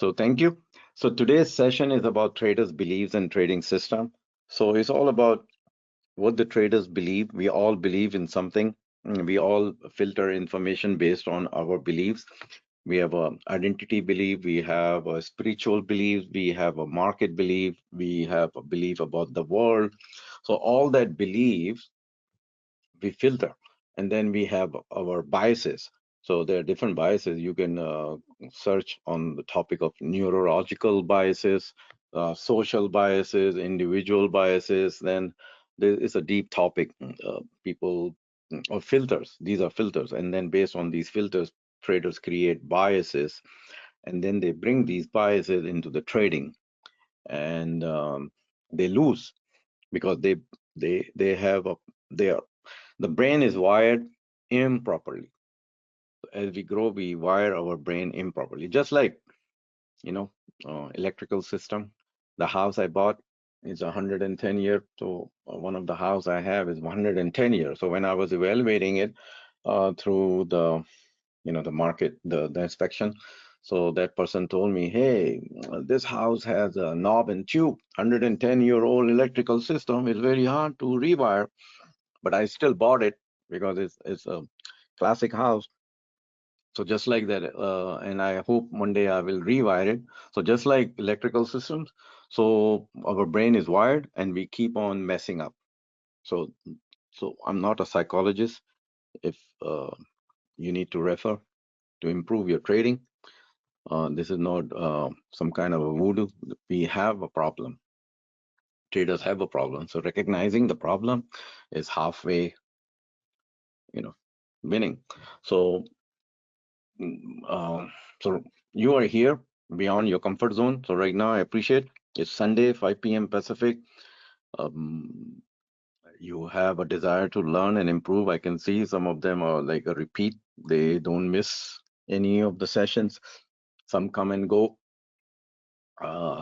So thank you. So today's session is about traders' beliefs and trading system. So it's all about what the traders believe. We all believe in something. We all filter information based on our beliefs. We have a identity belief, we have a spiritual belief, we have a market belief, we have a belief about the world. So all that beliefs we filter, and then we have our biases. So there are different biases. You can search on the topic of neurological biases, social biases, individual biases. Then there is a deep topic. People or filters. These are filters, and then based on these filters, traders create biases, and then they bring these biases into the trading, and they lose because they have a they are the brain is wired improperly. As we grow, we wire our brain improperly. Just like, you know, electrical system. The house I bought is 110 year. So one of the house I have is 110 years. So when I was evaluating it through the, the market, the inspection, so that person told me, hey, this house has a knob and tube, 110-year-old electrical system. It's very hard to rewire, but I still bought it because it's a classic house. So just like that, and I hope one day I will rewire it. So just like electrical systems, so our brain is wired and we keep on messing up. So, so I'm not a psychologist. If you need to refer to improve your trading, this is not some kind of a voodoo. We have a problem. Traders have a problem. So recognizing the problem is halfway, you know, winning. So so you are here beyond your comfort zone. So right now, I appreciate it's Sunday, 5 p.m. Pacific. Um, you have a desire to learn and improve. I can see some of them are like a repeat. They don't miss any of the sessions. Some come and go.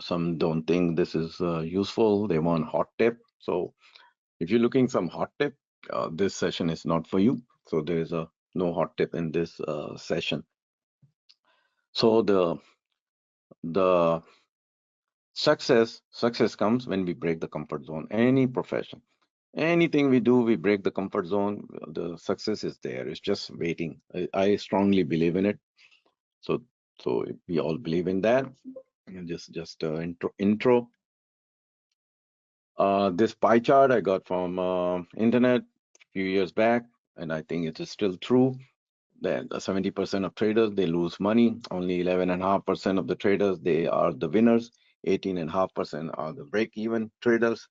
Some don't think this is useful. They want hot tip. So if you're looking some hot tip, this session is not for you. So there is a no hot tip in this session. So the success comes when we break the comfort zone. Any profession, anything we do, we break the comfort zone. The success is there. It's just waiting. I strongly believe in it. So so we all believe in that. And just intro. This pie chart I got from internet a few years back, and I think it is still true that 70% of traders they lose money. Only 11.5% of the traders they are the winners. 18.5% are the break-even traders.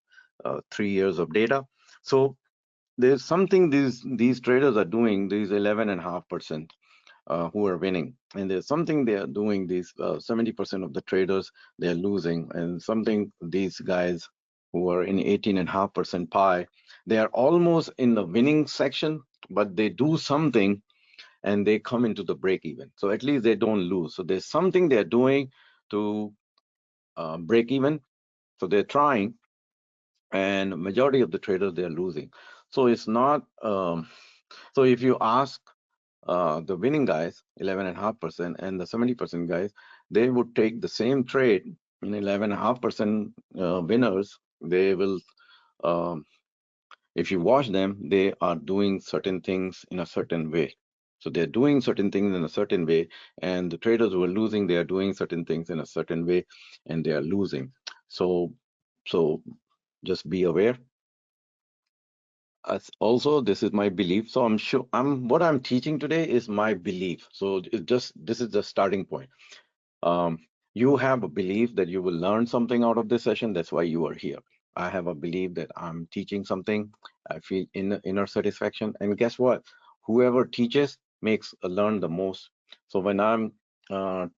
3 years of data. So there's something these traders are doing. These 11.5% who are winning, and there's something they are doing. These 70% of the traders they are losing, and something these guys who are in 18.5% pie, they are almost in the winning section, but they do something and they come into the break even. So at least they don't lose. So there's something they're doing to break even. So they're trying, and majority of the traders they're losing. So it's not. So if you ask the winning guys, 11.5%, and the 70% guys, they would take the same trade in 11.5% winners. They will. Um, if you watch them, they are doing certain things in a certain way. So they're doing certain things in a certain way, and the traders who are losing, they are doing certain things in a certain way, and they are losing. So, so just be aware. As also, this is my belief. So I'm sure what I'm teaching today is my belief. So it just this is the starting point. Um, you have a belief that you will learn something out of this session. That's why you are here. I have a belief that I'm teaching something. I feel inner satisfaction. And guess what? Whoever teaches makes learn the most. So when I'm so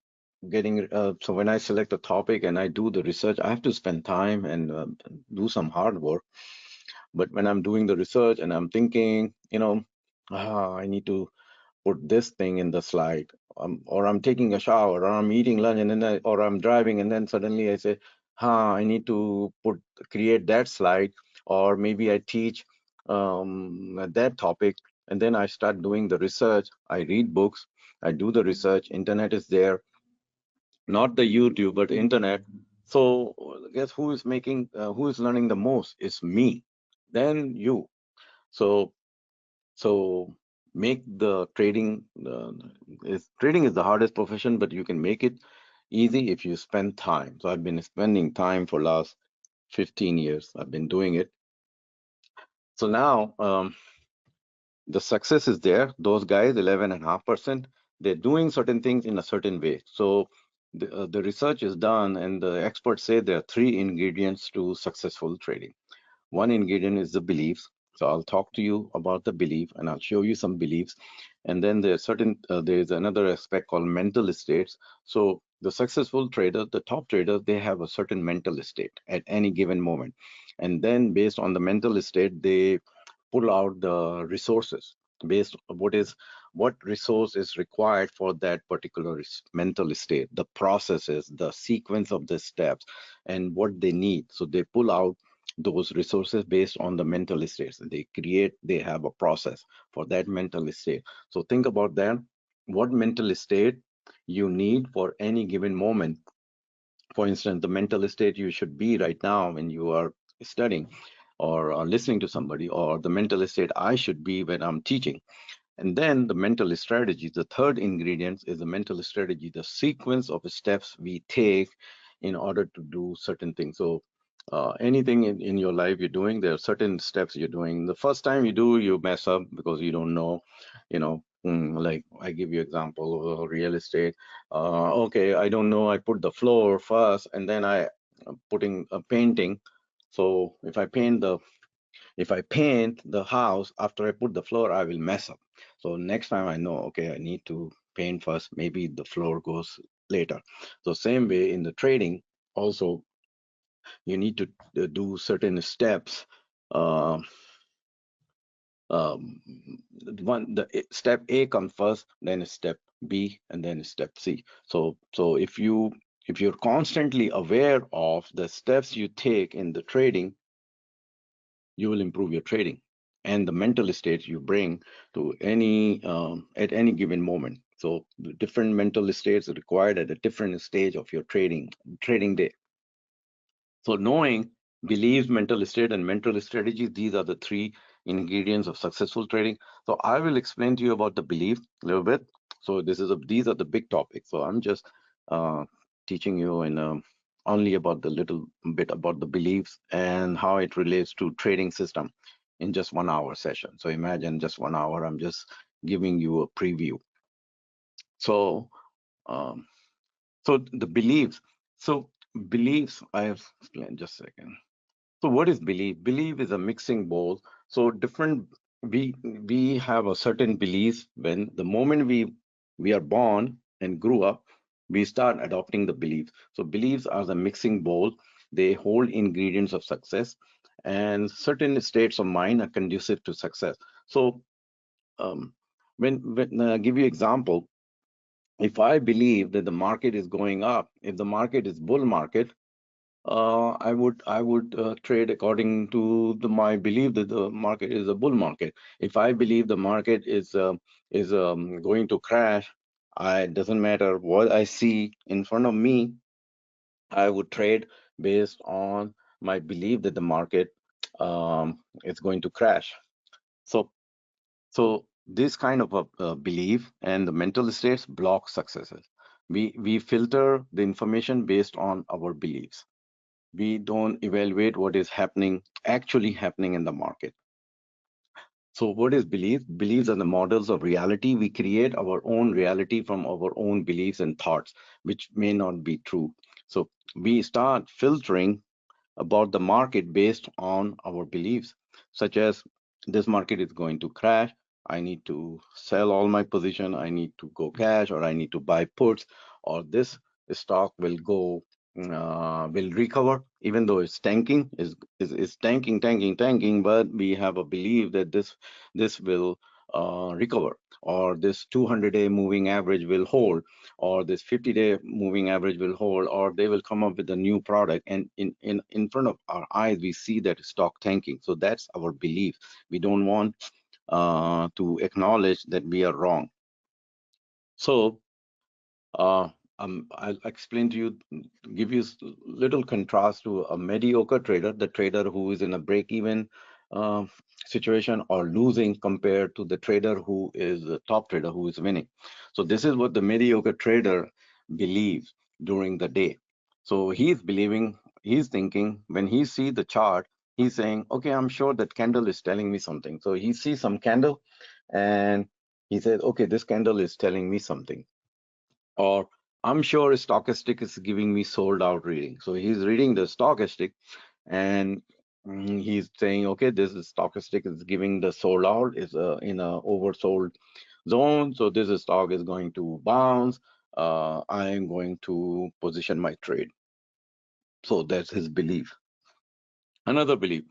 when I select a topic and I do the research, I have to spend time and do some hard work. But when I'm doing the research and I'm thinking, I need to put this thing in the slide, or I'm taking a shower, or I'm eating lunch, and then or I'm driving, and then suddenly I say, I need to create that slide, or maybe I teach that topic, and then I start doing the research. I read books, I do the research. Internet is there. not the YouTube, but internet. So guess who is making, who is learning the most? It's me, then you. So so make the trading. Trading is the hardest profession, but you can make it easy if you spend time. So I've been spending time for last 15 years. I've been doing it. So now the success is there. Those guys, 11.5%, they're doing certain things in a certain way. So the research is done, and the experts say there are three ingredients to successful trading. One ingredient is the beliefs. So I'll talk to you about the belief, and I'll show you some beliefs. And then there is another aspect called mental states. So the successful trader, the top traders, they have a certain mental state at any given moment. And then based on the mental state, they pull out the resources based on what resource is required for that particular mental state, the processes, the sequence of the steps, and what they need. So they pull out those resources based on the mental states. They have a process for that mental state. So think about that. What mental state you need for any given moment. For instance, the mental state you should be right now when you are studying or listening to somebody, or the mental state I should be when I'm teaching. And then the mental strategy, the third ingredient is the mental strategy, the sequence of steps we take in order to do certain things. So anything in your life you're doing, there are certain steps you're doing. The first time you do, you mess up because you don't know, like I give you example of real estate. Okay, I don't know. I put the floor first, and then I putting a painting. So if I paint the house after I put the floor, I will mess up. So next time I know, okay, I need to paint first. Maybe the floor goes later. So same way in the trading, also you need to do certain steps. Uh, um, Step A comes first, then step B, and then step C. So if you're constantly aware of the steps you take in the trading, you will improve your trading and the mental state you bring to any at any given moment. So the different mental states are required at a different stage of your trading day. So knowing beliefs, mental state, and mental strategies, these are the three ingredients of successful trading. So I will explain to you about the belief a little bit. So these are the big topics. So I'm just uh, teaching you in only about the little bit about the beliefs and how it relates to trading system in just 1 hour session. So imagine just 1 hour. I'm just giving you a preview. So um, so the beliefs. So beliefs. I have explained just a second. So what is belief? Belief is a mixing bowl. So different we have a certain beliefs when the moment we are born and grew up, we start adopting the beliefs. So beliefs are the mixing bowl. They hold ingredients of success, and certain states of mind are conducive to success. So when give you example, if I believe that the market is going up, if the market is bull market, I would trade according to my belief that the market is a bull market. If I believe the market is going to crash, I doesn't matter what I see in front of me. I would trade based on my belief that the market is going to crash. So so this kind of a belief and the mental states block successes. We filter the information based on our beliefs. We don't evaluate what is actually happening in the market. So what is belief? Beliefs are the models of reality. We create our own reality from our own beliefs and thoughts, which may not be true. So we start filtering about the market based on our beliefs, such as this market is going to crash. I need to sell all my position. I need to go cash, or I need to buy puts, or this stock will recover, even though it's tanking, is tanking. But we have a belief that this will recover, or this 200-day moving average will hold, or this 50-day moving average will hold, or they will come up with a new product, and in front of our eyes we see that stock tanking. So that's our belief. We don't want to acknowledge that we are wrong. So I'll explain to you, give you little contrast to a mediocre trader, the trader who is in a break-even uh, situation or losing compared to the trader who is a top trader who is winning. So this is what the mediocre trader believes during the day. So he's believing, he's thinking, when he sees the chart, he's saying, okay, I'm sure that candle is telling me something. So he sees some candle and he says, okay, this candle is telling me something. Or I'm sure stochastic is giving me sold out reading. So he's reading the stochastic and he's saying, okay, this is stochastic is giving the sold out is in a oversold zone. So this stock is going to bounce. I am going to position my trade. So that's his belief. Another belief,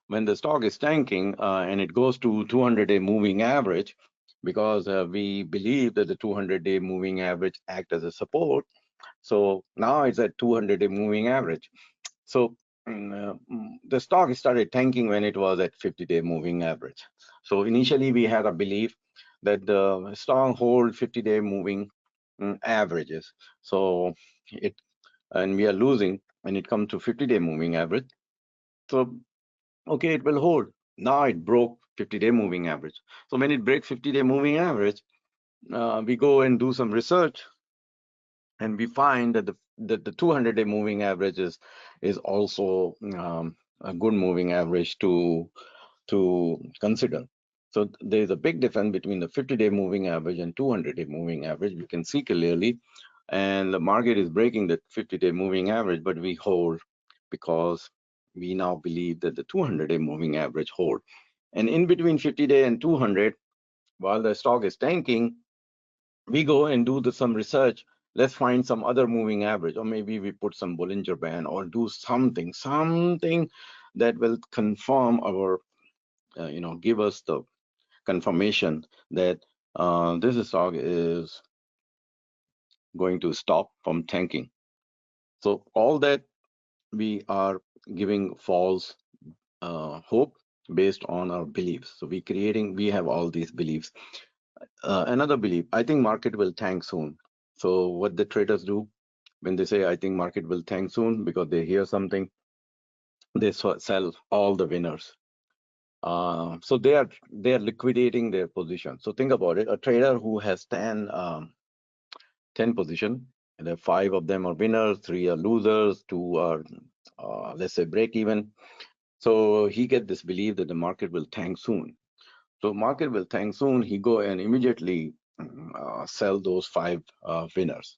when the stock is tanking and it goes to 200-day moving average, because we believe that the 200-day moving average act as a support. So now it's at 200-day moving average. So the stock started tanking when it was at 50-day moving average. So initially we had a belief that the stock hold 50-day moving averages. So it and we are losing when it comes to 50-day moving average. So okay, it will hold. Now it broke 50-day moving average. So when it breaks 50-day moving average, we go and do some research and we find that the 200-day moving average is also a good moving average to consider. So there's a big difference between the 50-day moving average and 200-day moving average. We can see clearly, and the market is breaking the 50-day moving average, but we hold because we now believe that the 200-day moving average hold. And in between 50-day and 200, while the stock is tanking, we go and do some research. Let's find some other moving average, or maybe we put some Bollinger Band or do something that will confirm our, give us the confirmation that this stock is going to stop from tanking. So all that we are giving false hope based on our beliefs. So we have all these beliefs. Another belief, I think market will tank soon. So what the traders do when they say, I think market will tank soon, because they hear something, they sell all the winners. So they are liquidating their position. So think about it. A trader who has 10 position, and there 5 of them are winners, 3 are losers, 2 are, let's say, break even. So he get this belief that the market will tank soon. So market will tank soon. He go and immediately sell those 5 winners,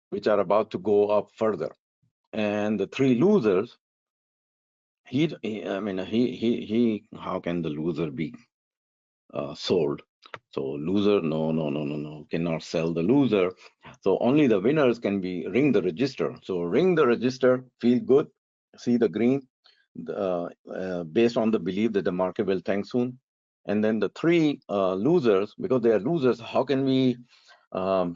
which are about to go up further. And the 3 losers, I mean, how can the loser be sold? So loser, no, cannot sell the loser. So only the winners can be ring the register. So ring the register, feel good, see the green, based on the belief that the market will tank soon. And then the 3 losers, because they are losers, how can we? Um,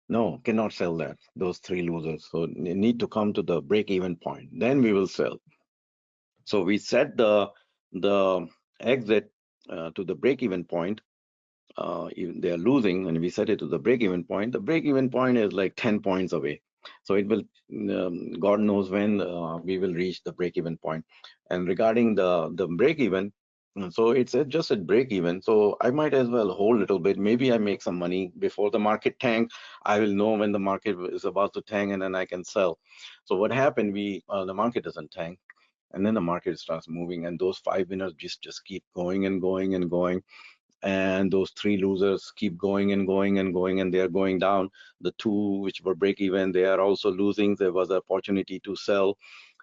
no, cannot sell that. Those 3 losers. So they need to come to the break-even point. Then we will sell. So we set the exit to the break-even point. Even they are losing, and we set it to the break-even point. The break-even point is like 10 points away. So it will, God knows when we will reach the break-even point. And regarding the break-even, so it's just at break-even. So I might as well hold a little bit. Maybe I make some money before the market tank. I will know when the market is about to tank, and then I can sell. So what happened? The market doesn't tank, and then the market starts moving, and those 5 winners just keep going and going and going, and those 3 losers keep going and going and going, and they are going down. The 2 which were break even, they are also losing. There was an opportunity to sell.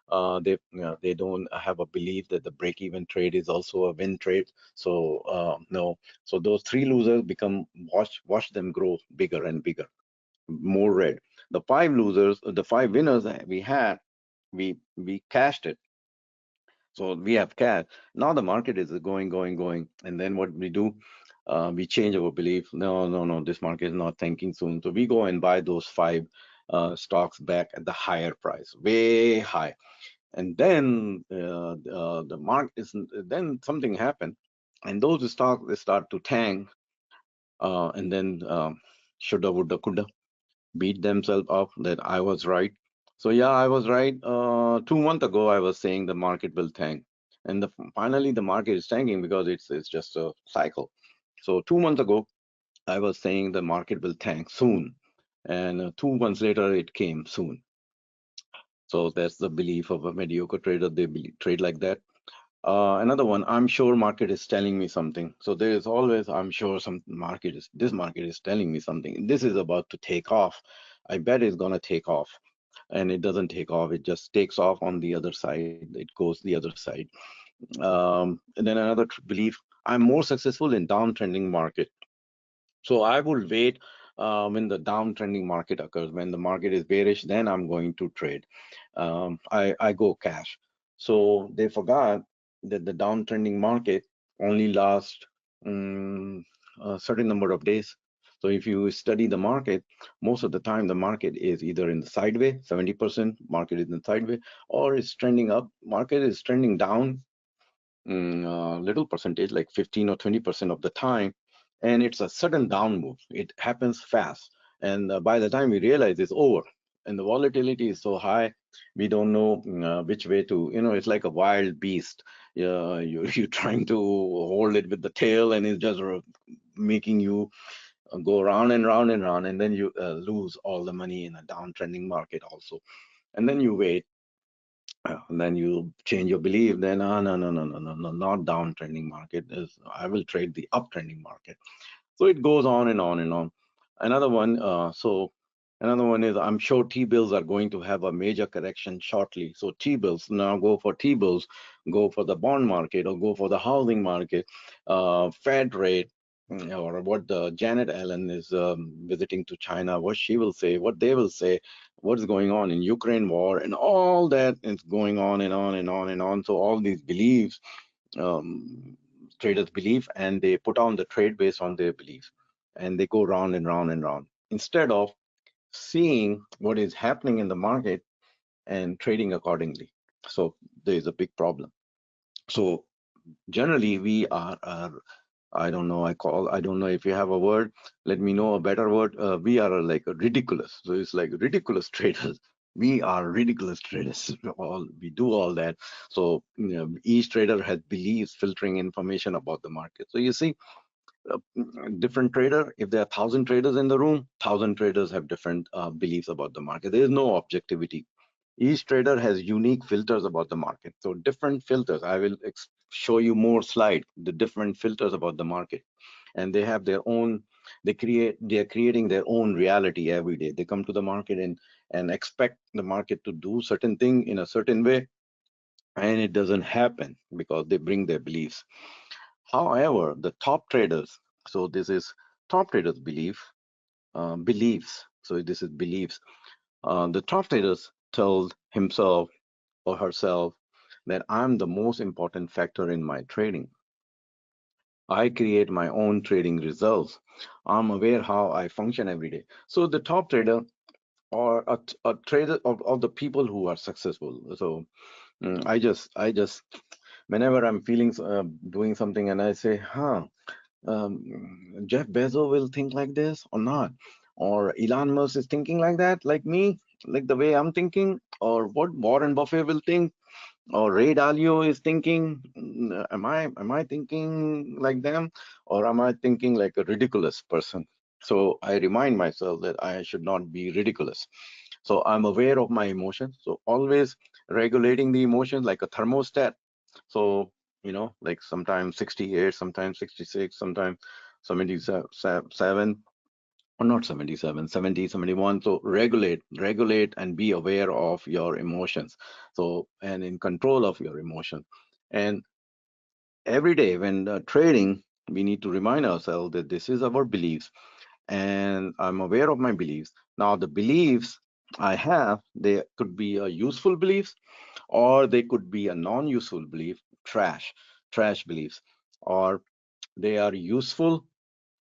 They don't have a belief that the break even trade is also a win trade. So no. So those 3 losers become, watch them grow bigger and bigger, more red. The 5 losers, the 5 winners that we had, we cashed it. So we have cash. Now the market is going. And then what we do, we change our belief. No, this market is not tanking soon. So we go and buy those 5 stocks back at the higher price, way high. And then the market is, then something happened. And those stocks, they start to tank. And then shoulda, woulda, coulda. beat themselves up that I was right. So yeah, I was right. 2 months ago, I was saying the market will tank, and finally the market is tanking because it's just a cycle. So 2 months ago, I was saying the market will tank soon, and 2 months later, it came soon. So that's the belief of a mediocre trader. They trade like that. Another one, I'm sure market is telling me something. So there is always, I'm sure this market is telling me something. This is about to take off. I bet it's gonna take off, and it doesn't take off. It just takes off on the other side. It goes the other side. And then another belief, I'm more successful in downtrending market. So I would wait when the downtrending market occurs. When the market is bearish, then I'm going to trade. I go cash. So they forgot that the downtrending market only lasts a certain number of days. So if you study the market, most of the time the market is either in the sideway, 70% market is in the sideway, or it's trending up. Market is trending down little percentage, like 15 or 20% of the time, and it's a sudden down move. It happens fast, and by the time we realize it's over, and the volatility is so high, we don't know which way to. It's like a wild beast. You're trying to hold it with the tail, and it's just making you go round and round and round, and then you lose all the money in a downtrending market also. And then you wait, and then you change your belief. Then no, no, no, no, no, no, not downtrending market is, I will trade the uptrending market. So it goes on and on and on. Another one, another one is, I'm sure T-bills are going to have a major correction shortly. So T-bills, now go for T-bills, go for the bond market or go for the housing market, Fed rate, or what the Janet Allen is visiting to China, what she will say, what they will say, what's going on in Ukraine war, and all that is going on and on and on and on. So all these beliefs, um, traders believe, and they put on the trade based on their beliefs, and they go round and round and round instead of seeing what is happening in the market and trading accordingly. So there is a big problem. So generally we are I don't know if you have a word, let me know a better word. We are like ridiculous. So it's like ridiculous traders. We are ridiculous traders. We do all that. So each trader has beliefs filtering information about the market. So you see, uh, different trader, if there are 1,000 traders in the room, 1,000 traders have different beliefs about the market. There is no objectivity. Each trader has unique filters about the market. So different filters. I will show you more slide, the different filters about the market. And they have their own, they are creating their own reality every day. They come to the market and expect the market to do certain thing in a certain way, and it doesn't happen because they bring their beliefs. However, the top traders, so this is top traders beliefs. So this is beliefs. The top traders told himself or herself that I'm the most important factor in my trading. I create my own trading results. I'm aware how I function every day. So the top trader or a trader of the people who are successful. So I just whenever I'm feeling doing something and I say, Jeff Bezos will think like this or not, or Elon Musk is thinking like that, like me, like the way I'm thinking, or what Warren Buffett will think, or Ray Dalio is thinking. Am I thinking like them, or am I thinking like a ridiculous person? So I remind myself that I should not be ridiculous. So I'm aware of my emotions. So always regulating the emotions like a thermostat. So, like sometimes 68, sometimes 66, sometimes 77, or not 77, 70, 71. So regulate and be aware of your emotions. So, and in control of your emotions. And every day when trading, we need to remind ourselves that this is our beliefs, and I'm aware of my beliefs. Now, the beliefs I have, they could be a useful beliefs, or they could be a non-useful belief, trash beliefs, or they are useful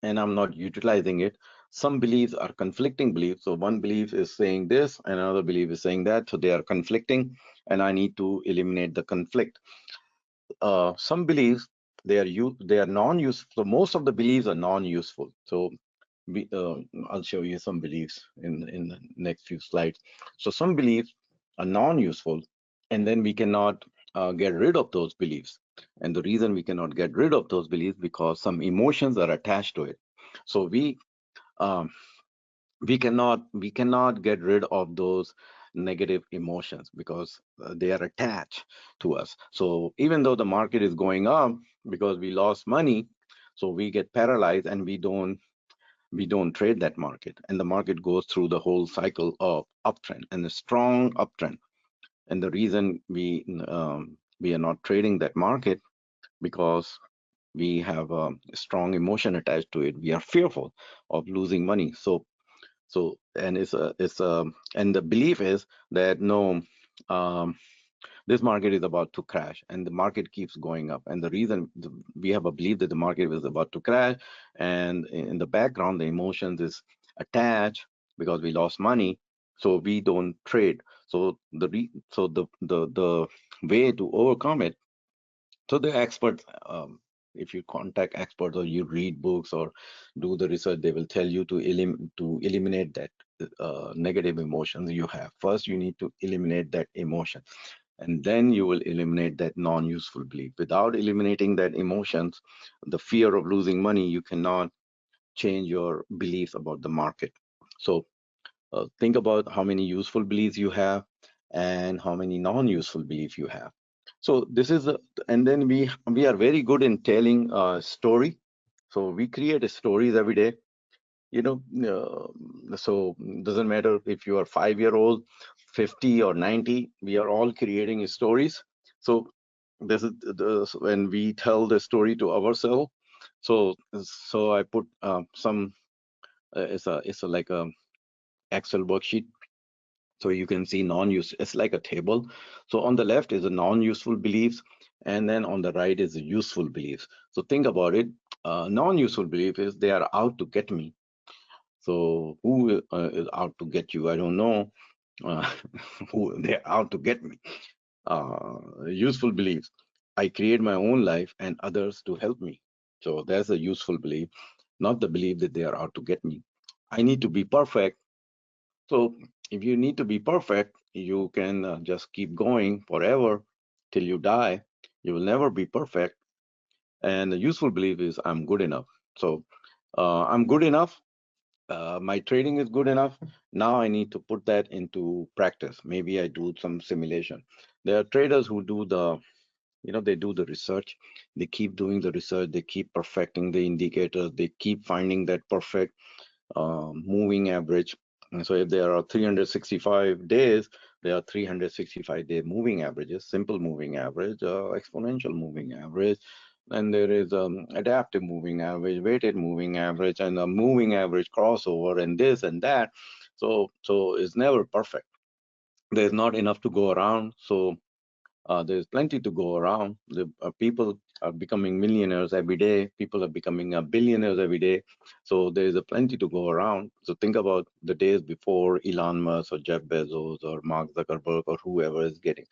and I'm not utilizing it. Some beliefs are conflicting beliefs. So one belief is saying this, and another belief is saying that. So they are conflicting, and I need to eliminate the conflict. Some beliefs, they are non-useful. So most of the beliefs are non-useful. So we, I'll show you some beliefs in the next few slides. So some beliefs are non-useful, and then we cannot get rid of those beliefs. And the reason we cannot get rid of those beliefs because some emotions are attached to it. So um, we cannot get rid of those negative emotions because they are attached to us. So even though the market is going up because we lost money, so we get paralyzed and we don't trade that market, and the market goes through the whole cycle of uptrend and a strong uptrend. And the reason we are not trading that market because we have a strong emotion attached to it. We are fearful of losing money. So and it's and the belief is that no, um, this market is about to crash, and the market keeps going up. And the reason we have a belief that the market is about to crash, and in the background the emotions is attached because we lost money, so we don't trade. So the way to overcome it, so the experts, if you contact experts or you read books or do the research, they will tell you to eliminate that negative emotions you have. First, you need to eliminate that emotion, and then you will eliminate that non-useful belief. Without eliminating that emotions, the fear of losing money, you cannot change your beliefs about the market. So think about how many useful beliefs you have and how many non-useful beliefs you have. So this is and then we are very good in telling a story. So we create stories every day. You know, so doesn't matter if you are 5 year old, 50 or 90. We are all creating stories. So this is when we tell the story to ourselves. So I put some. It's like a Excel worksheet, so you can see non-use. It's like a table. So on the left is the non-useful beliefs, and then on the right is the useful beliefs. So think about it. Non-useful belief is they are out to get me. So who is out to get you? I don't know. Uh, who they're out to get me. Useful beliefs. I create my own life and others to help me. So that's a useful belief, not the belief that they are out to get me. I need to be perfect. So if you need to be perfect, you can just keep going forever till you die. You will never be perfect. And the useful belief is I'm good enough. So I'm good enough. My trading is good enough. Now I need to put that into practice. Maybe I do some simulation. There are traders who do they do the research. They keep doing the research. They keep perfecting the indicators. They keep finding that perfect moving average. And so if there are 365 days, there are 365-day moving averages, simple moving average, exponential moving average, and there is adaptive moving average, weighted moving average, and a moving average crossover, and this and that. So it's never perfect. There's not enough to go around. So there's plenty to go around. The people are becoming millionaires every day. People are becoming billionaires every day. So there's a plenty to go around. So think about the days before Elon Musk or Jeff Bezos or Mark Zuckerberg or whoever is getting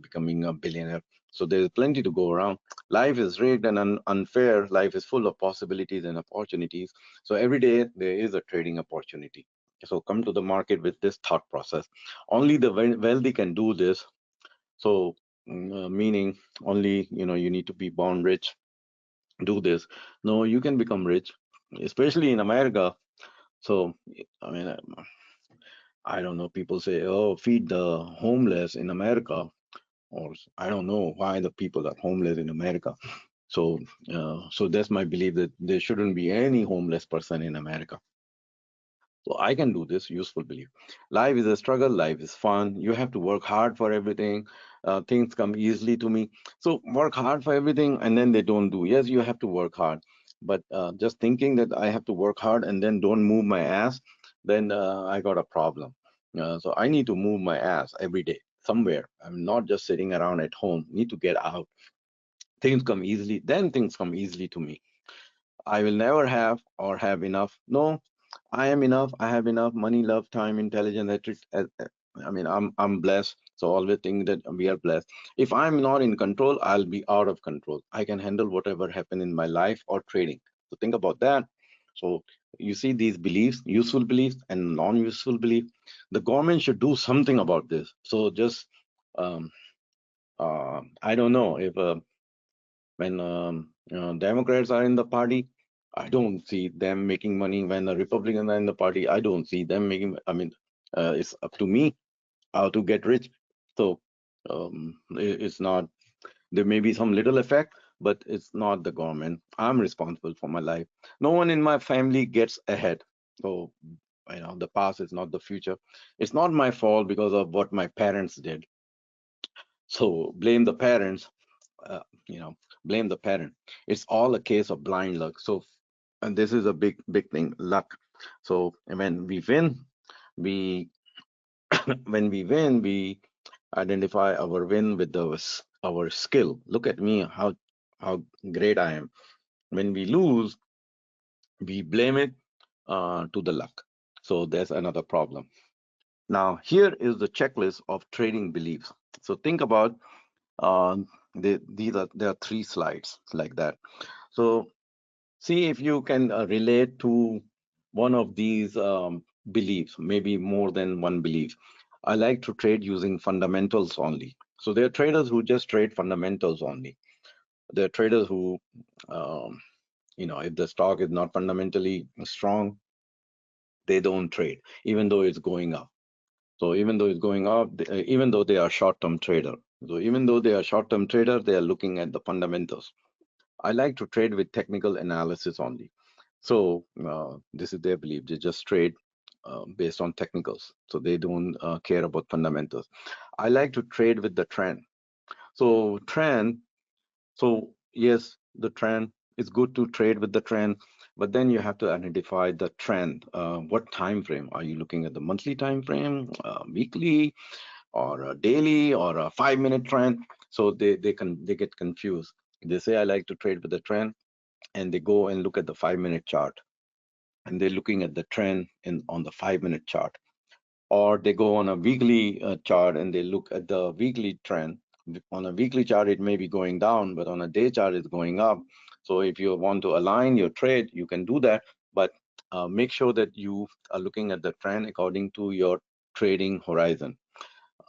becoming a billionaire. So there's plenty to go around. Life is rigged and unfair. Life is full of possibilities and opportunities. So every day there is a trading opportunity. So come to the market with this thought process. Only the wealthy can do this. So, meaning only, you need to be born rich, do this. No, you can become rich, especially in America. So, I mean, I don't know. People say, oh, feed the homeless in America, or I don't know why the people are homeless in America. So that's my belief that there shouldn't be any homeless person in America. So I can do this, useful belief. Life is a struggle, life is fun. You have to work hard for everything. Things come easily to me. So work hard for everything and then they don't do. Yes, you have to work hard. But just thinking that I have to work hard and then don't move my ass, then I got a problem. So I need to move my ass every day somewhere. I'm not just sitting around at home. Need to get out. Things come easily, then things come easily to me. I will never have or have enough. No, I am enough. I have enough money, love, time, intelligence. I mean, I'm blessed. So always think that we are blessed. If I'm not in control, I'll be out of control. I can handle whatever happen in my life or trading. So think about that. So You see these beliefs, useful beliefs and non-useful belief. The government should do something about this. So just um, I don't know if when Democrats are in the party, I don't see them making money. When the Republicans are in the party, I don't see them making. I mean, it's up to me how to get rich. So it's not. There may be some little effect, but it's not the government. I'm responsible for my life. No one in my family gets ahead. So the past is not the future. It's not my fault because of what my parents did. So blame the parents. uh, you know, blame the parent. It's all a case of blind luck. So, and this is a big thing, luck. So when we win, we when we win, we identify our win with our skill. Look at me, how great I am. When we lose, we blame it to the luck. So there's another problem. Now, here is the checklist of trading beliefs. So think about there are three slides like that. So see if you can relate to one of these beliefs, maybe more than one belief. I like to trade using fundamentals only. So there are traders who just trade fundamentals only. There are traders who, um, if the stock is not fundamentally strong, they don't trade, even though it's going up. So even though it's going up, even though they are short-term trader. So even though they are short-term trader, they are looking at the fundamentals. I like to trade with technical analysis only. So this is their belief. They just trade based on technicals. So they don't care about fundamentals. I like to trade with the trend. So trend. So yes, the trend is good to trade with the trend, but then you have to identify the trend. What time frame are you looking at? The monthly time frame, weekly, or a daily, or a 5-minute trend? So they get confused. They say I like to trade with the trend, and they go and look at the 5-minute chart, and they're looking at the trend on the 5-minute chart, or they go on a weekly chart and they look at the weekly trend. On a weekly chart it may be going down, but on a day chart it's going up. So if you want to align your trade, you can do that, but make sure that you are looking at the trend according to your trading horizon.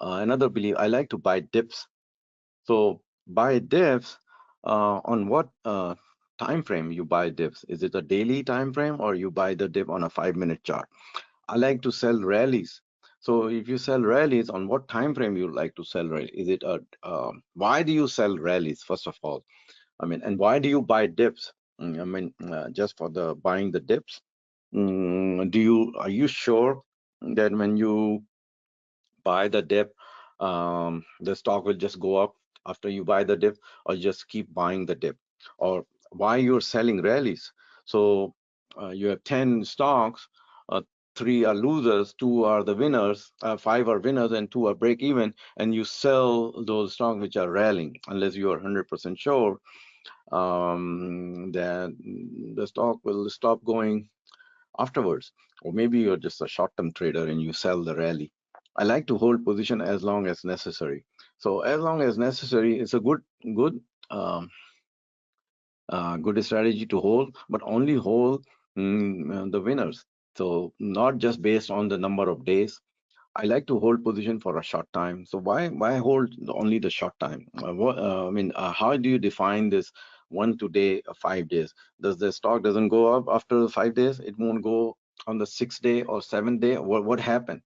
Another belief, I like to buy dips. So buy dips on what time frame you buy dips? Is it a daily time frame, or you buy the dip on a 5-minute chart? I like to sell rallies. So if you sell rallies, on what time frame you like to sell rallies? Is it a why do you sell rallies, first of all? I mean, and why do you buy dips? I mean, just for the buying the dips? Are you sure that when you buy the dip, the stock will just go up after you buy the dip, or just keep buying the dip? Or why you're selling rallies? So you have 10 stocks, uh, 3 are losers, 2 are the winners, 5 are winners, and 2 are break even, and you sell those stocks which are rallying, unless you are 100% sure that the stock will stop going afterwards. Or maybe you're just a short-term trader and you sell the rally. I like to hold position as long as necessary. So as long as necessary, it's a good um, good strategy to hold, but only hold the winners. So not just based on the number of days. I like to hold position for a short time. So why hold only the short time? I mean, how do you define this 1 2 day, 5 days? Does the stock doesn't go up after the 5 days? It won't go on the 6th day or 7th day? What happened?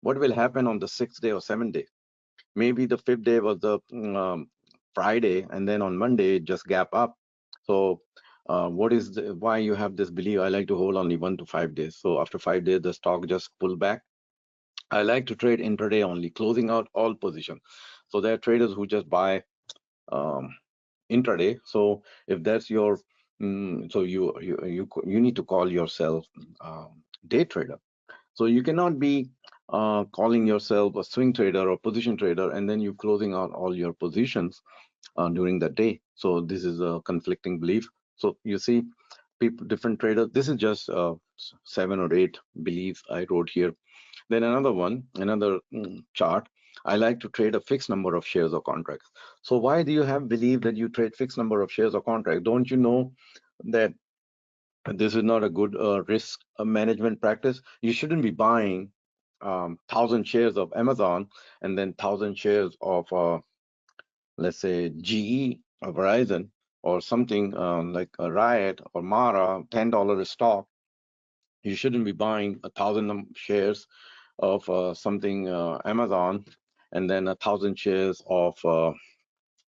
What will happen on the 6th day or 7th day? Maybe the 5th day was the Friday, and then on Monday it just gap up. So why you have this belief? I like to hold only 1 to 5 days. So after 5 days, the stock just pull back. I like to trade intraday only, closing out all position. So there are traders who just buy um, intraday. So if that's your, so you need to call yourself day trader. So you cannot be calling yourself a swing trader or position trader, and then you closing out all your positions during the day. So this is a conflicting belief. So you see, people, different traders. This is just 7 or 8 beliefs I wrote here. Then another one, another chart. I like to trade a fixed number of shares or contracts. So why do you have belief that you trade fixed number of shares or contracts? Don't you know that This is not a good risk management practice. You shouldn't be buying 1,000 shares of Amazon and then 1,000 shares of, let's say, GE or Verizon or something like a Riot or Mara, $10 a stock. You shouldn't be buying 1,000 shares of something Amazon and then 1,000 shares of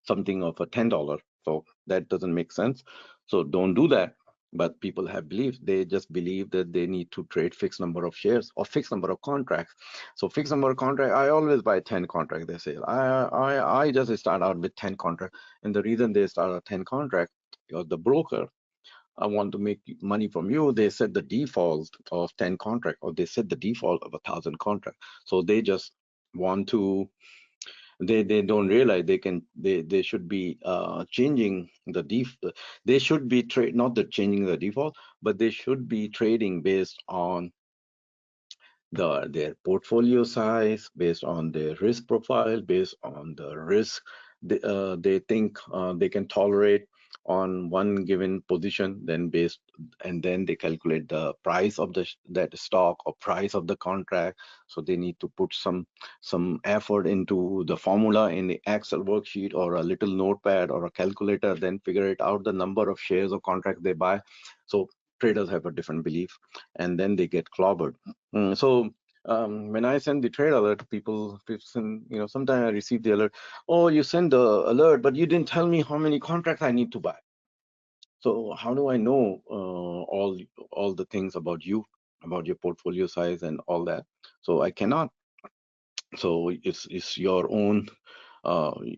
something of a $10. So that doesn't make sense. So don't do that. But people have beliefs. They just believe that they need to trade fixed number of shares or fixed number of contracts. So fixed number of contract, I always buy 10 contracts. They say I just start out with 10 contracts. And the reason they start a 10 contract, because the broker, I want to make money from you. They set the default of 10 contract, or they set the default of 1,000 contract. So they just want to, they don't realize they should be changing the they should be trade, not the changing the default, but they should be trading based on their portfolio size, based on their risk profile, based on the risk they think they can tolerate on one given position, then based, and then they calculate the price of that stock or price of the contract. So they need to put some effort into the formula in the Excel worksheet or a little notepad or a calculator, then figure it out the number of shares or contracts they buy. So traders have a different belief, and then they get clobbered. So when I send the trade alert, people send, sometimes I receive the alert. Oh, you send the alert, but you didn't tell me how many contracts I need to buy. So how do I know all the things about you, about your portfolio size and all that? So I cannot. So it's your own.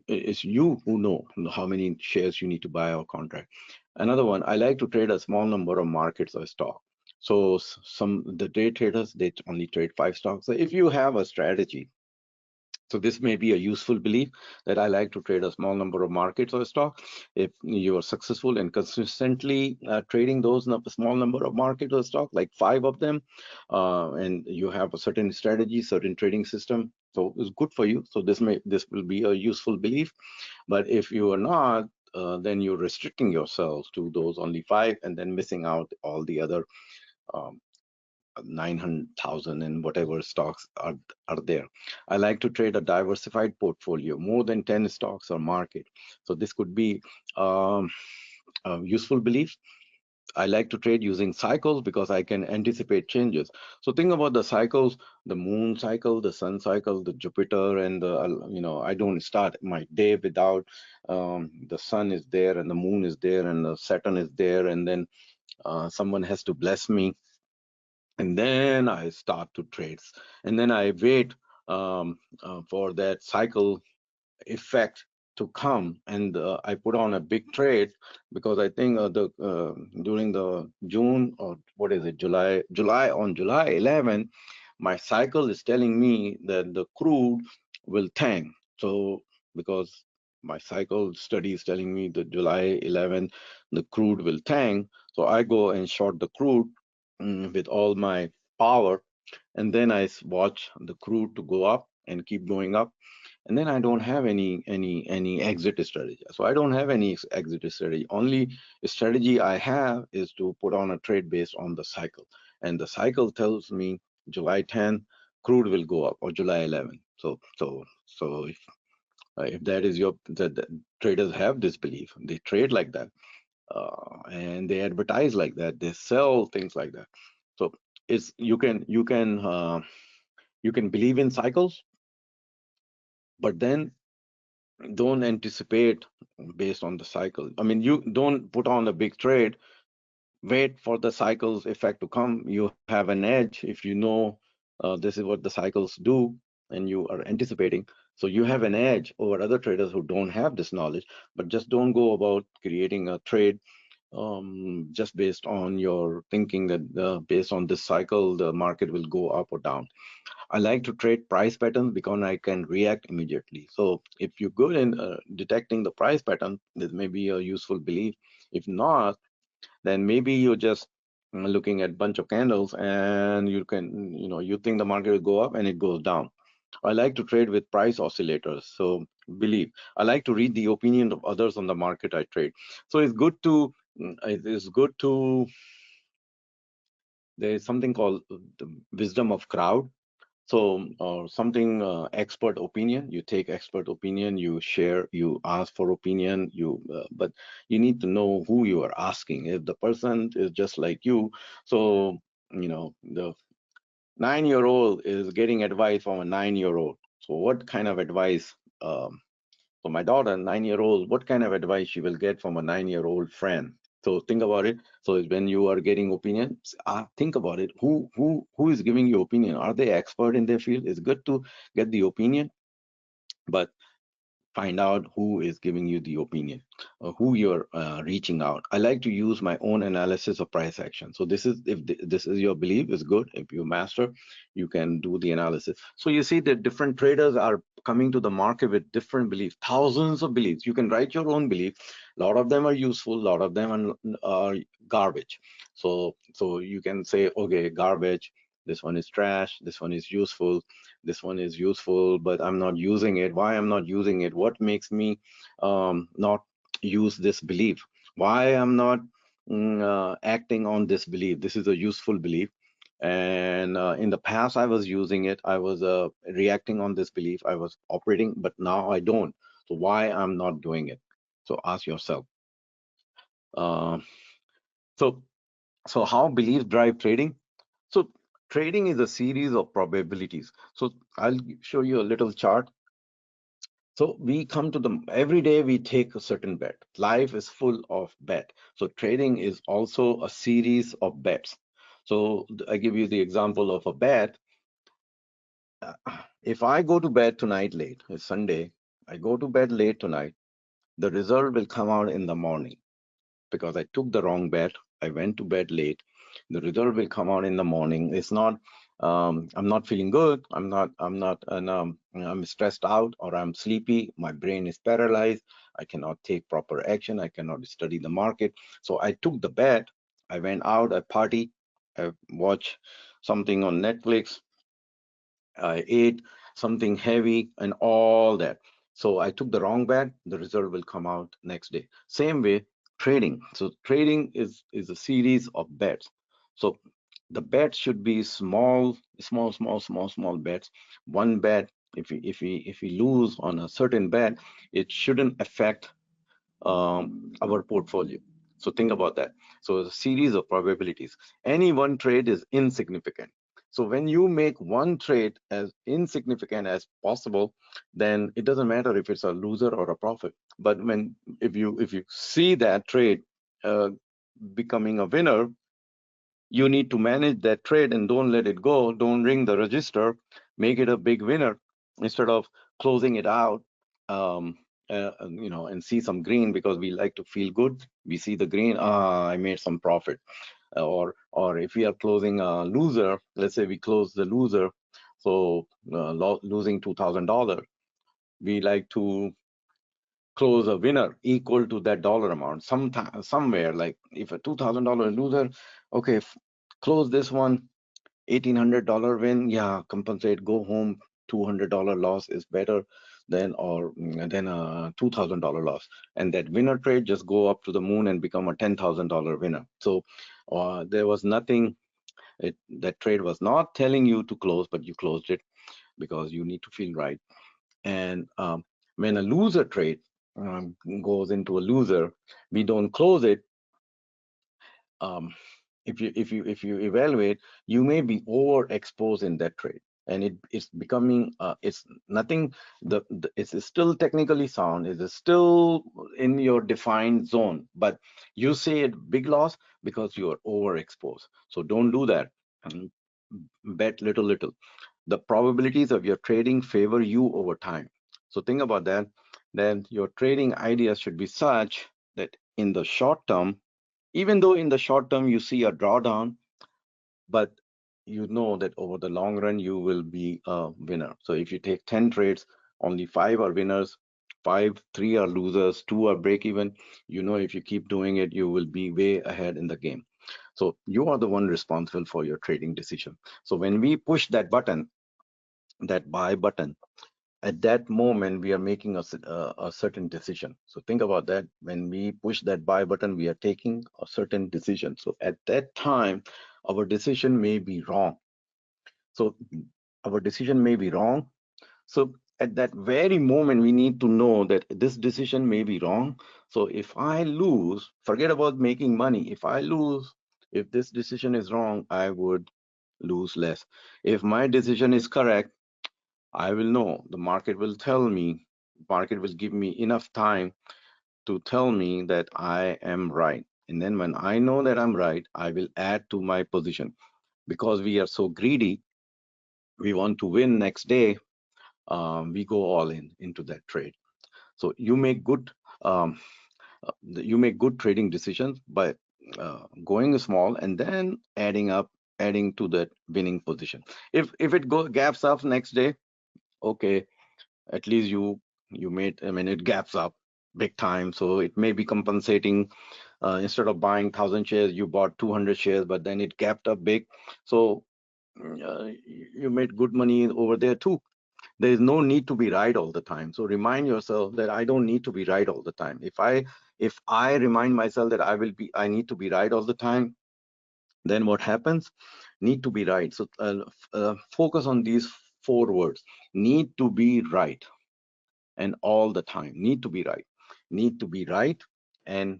It's you who know how many shares you need to buy or contract. Another one, I like to trade a small number of markets or stock. So some the day traders, they only trade 5 stocks. So if you have a strategy, so this may be a useful belief that I like to trade a small number of markets or stock. If you are successful in consistently trading those small number of markets or stock, like 5 of them, and you have a certain strategy, certain trading system, so it's good for you. So this will be a useful belief. But if you are not, then you're restricting yourselves to those only 5, and then missing out all the other um, 900,000 and whatever stocks are there. I like to trade a diversified portfolio, more than 10 stocks or market. So this could be a useful belief. I like to trade using cycles because I can anticipate changes. So think about the cycles, the moon cycle, the sun cycle, the Jupiter, and I don't start my day without the sun is there and the moon is there and the Saturn is there, and then someone has to bless me, and then I start to trade, and then I wait for that cycle effect to come, and I put on a big trade because I think the during the June, or what is it, July on July 11, my cycle is telling me that the crude will tank. So because my cycle study is telling me that July 11 the crude will tank, so I go and short the crude with all my power, and then I watch the crude to go up and keep going up, and then I don't have any exit strategy. So I don't have any exit strategy. Only strategy I have is to put on a trade based on the cycle, and the cycle tells me July 10 crude will go up, or July 11. So if that is your that traders have this belief, they trade like that, and they advertise like that, they sell things like that. So it's you can believe in cycles, but then don't anticipate based on the cycle. I mean, you don't put on a big trade, wait for the cycles effect to come. You have an edge if you know this is what the cycles do, and you are anticipating. So you have an edge over other traders who don't have this knowledge. But just don't go about creating a trade just based on your thinking that based on this cycle, the market will go up or down. I like to trade price patterns because I can react immediately. So if you're good in detecting the price pattern, this may be a useful belief. If not, then maybe you're just looking at bunch of candles, and you can, you think the market will go up and it goes down. I like to trade with price oscillators. So believe, I like to read the opinion of others on the market I trade. So it's good to there is something called the wisdom of crowd. So, or something expert opinion. You take expert opinion, you share, you ask for opinion. But you need to know who you are asking. If the person is just like you, so the 9-year-old is getting advice from a 9-year-old. So, what kind of advice? Um, for my daughter, 9-year-old, what kind of advice she will get from a 9-year-old friend? So think about it. So when you are getting opinions, think about it. Who is giving you opinion? Are they expert in their field? It's good to get the opinion, but find out who is giving you the opinion, who you're reaching out. I like to use my own analysis of price action. So this is, if this is your belief, is good. If you master, you can do the analysis. So you see that different traders are coming to the market with different beliefs, thousands of beliefs. You can write your own belief. A lot of them are useful, a lot of them are garbage. So you can say, okay, garbage, this one is trash, this one is useful, this one is useful, but I'm not using it. Why I'm not using it? What makes me not use this belief? Why I'm not acting on this belief? This is a useful belief. And in the past, I was using it. I was reacting on this belief. I was operating, but now I don't. So why I'm not doing it? So ask yourself. Uh, so so how beliefs drive trading? So trading is a series of probabilities. So I'll show you a little chart. So we come to the every day we take a certain bet. Life is full of bet. So trading is also a series of bets. So I give you the example of a bet. Uh, If I go to bed tonight late, it's Sunday, I go to bed late tonight, the result will come out in the morning because I took the wrong bet. I went to bed late. The result will come out in the morning. It's not. I'm not feeling good. I'm not. And I'm stressed out or I'm sleepy. My brain is paralyzed. I cannot take proper action. I cannot study the market. So I took the bet. I went out. I party. I watch something on Netflix. I ate something heavy and all that. So I took the wrong bet, the result will come out next day. Same way, trading. So trading is a series of bets. So the bets should be small bets. One bet, if we lose on a certain bet, it shouldn't affect our portfolio. So think about that. So a series of probabilities. Any one trade is insignificant. So when you make one trade as insignificant as possible, then it doesn't matter if it's a loser or a profit. But if you see that trade uh, becoming a winner, you need to manage that trade and don't let it go. Don't ring the register. Make it a big winner instead of closing it out. And see some green because we like to feel good. We see the green. I made some profit. Or if we are closing a loser, let's say we close the loser, so losing $2,000. We like to close a winner equal to that dollar amount. Sometime somewhere, like if a $2,000 loser, okay, close this one, $1,800 win, yeah, compensate, go home. $200 loss is better than a $2,000 loss. And that winner trade just go up to the moon and become a $10,000 winner. So there was nothing. That trade was not telling you to close, but you closed it because you need to feel right. And when a loser trade goes into a loser, we don't close it. um, if you evaluate, you may be overexposed in that trade, and it's becoming it's nothing. It's still technically sound. It is still in your defined zone, but you say it big loss because you are overexposed. So don't do that. And bet little. The probabilities of your trading favor you over time. So think about that. Then your trading ideas should be such that in the short term, even though in the short term you see a drawdown, but you know that over the long run you will be a winner. So if you take 10 trades, only 5 are winners, 3 are losers, 2 are break even. You know, if you keep doing it, you will be way ahead in the game. So you are the one responsible for your trading decision. So when we push that button, that buy button, at that moment we are making a certain decision. So think about that. When we push that buy button, we are taking a certain decision. So at that time, our decision may be wrong. So our decision may be wrong. So at that very moment, we need to know that this decision may be wrong. So if I lose, forget about making money. If I lose, if this decision is wrong, I would lose less. If my decision is correct, I will know. The market will tell me, market will give me enough time to tell me that I am right. And then when I know that I'm right, I will add to my position. Because we are so greedy, we want to win next day, we go all in into that trade. So um, you make good trading decisions by going small and then adding to that winning position. If it gaps up next day, okay, at least you made, I mean, it gaps up big time, so it may be compensating. Instead of buying 1,000 shares, you bought 200 shares, but then it gapped up big, so you made good money over there too. There is no need to be right all the time. So remind yourself that I don't need to be right all the time. If I remind myself that I need to be right all the time, then what happens? Need to be right. So focus on these four words: need to be right, and all the time. Need to be right. Need to be right, and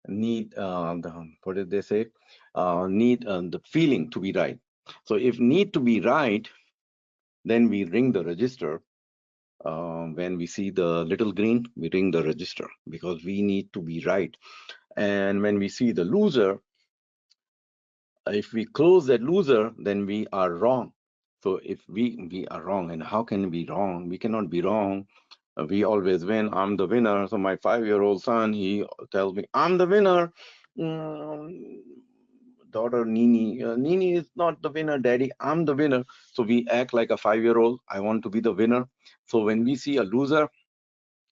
need what did they say? Need the feeling to be right. So if need to be right, then we ring the register. When we see the little green, we ring the register because we need to be right. And when we see the loser, if we close that loser, then we are wrong. So if we are wrong, and how can we be wrong? We cannot be wrong. We always win. I'm the winner. So my 5-year-old son, he tells me, I'm the winner. Mm, Daughter Nini, Nini is not the winner, Daddy. I'm the winner. So we act like a 5-year-old. I want to be the winner. So when we see a loser,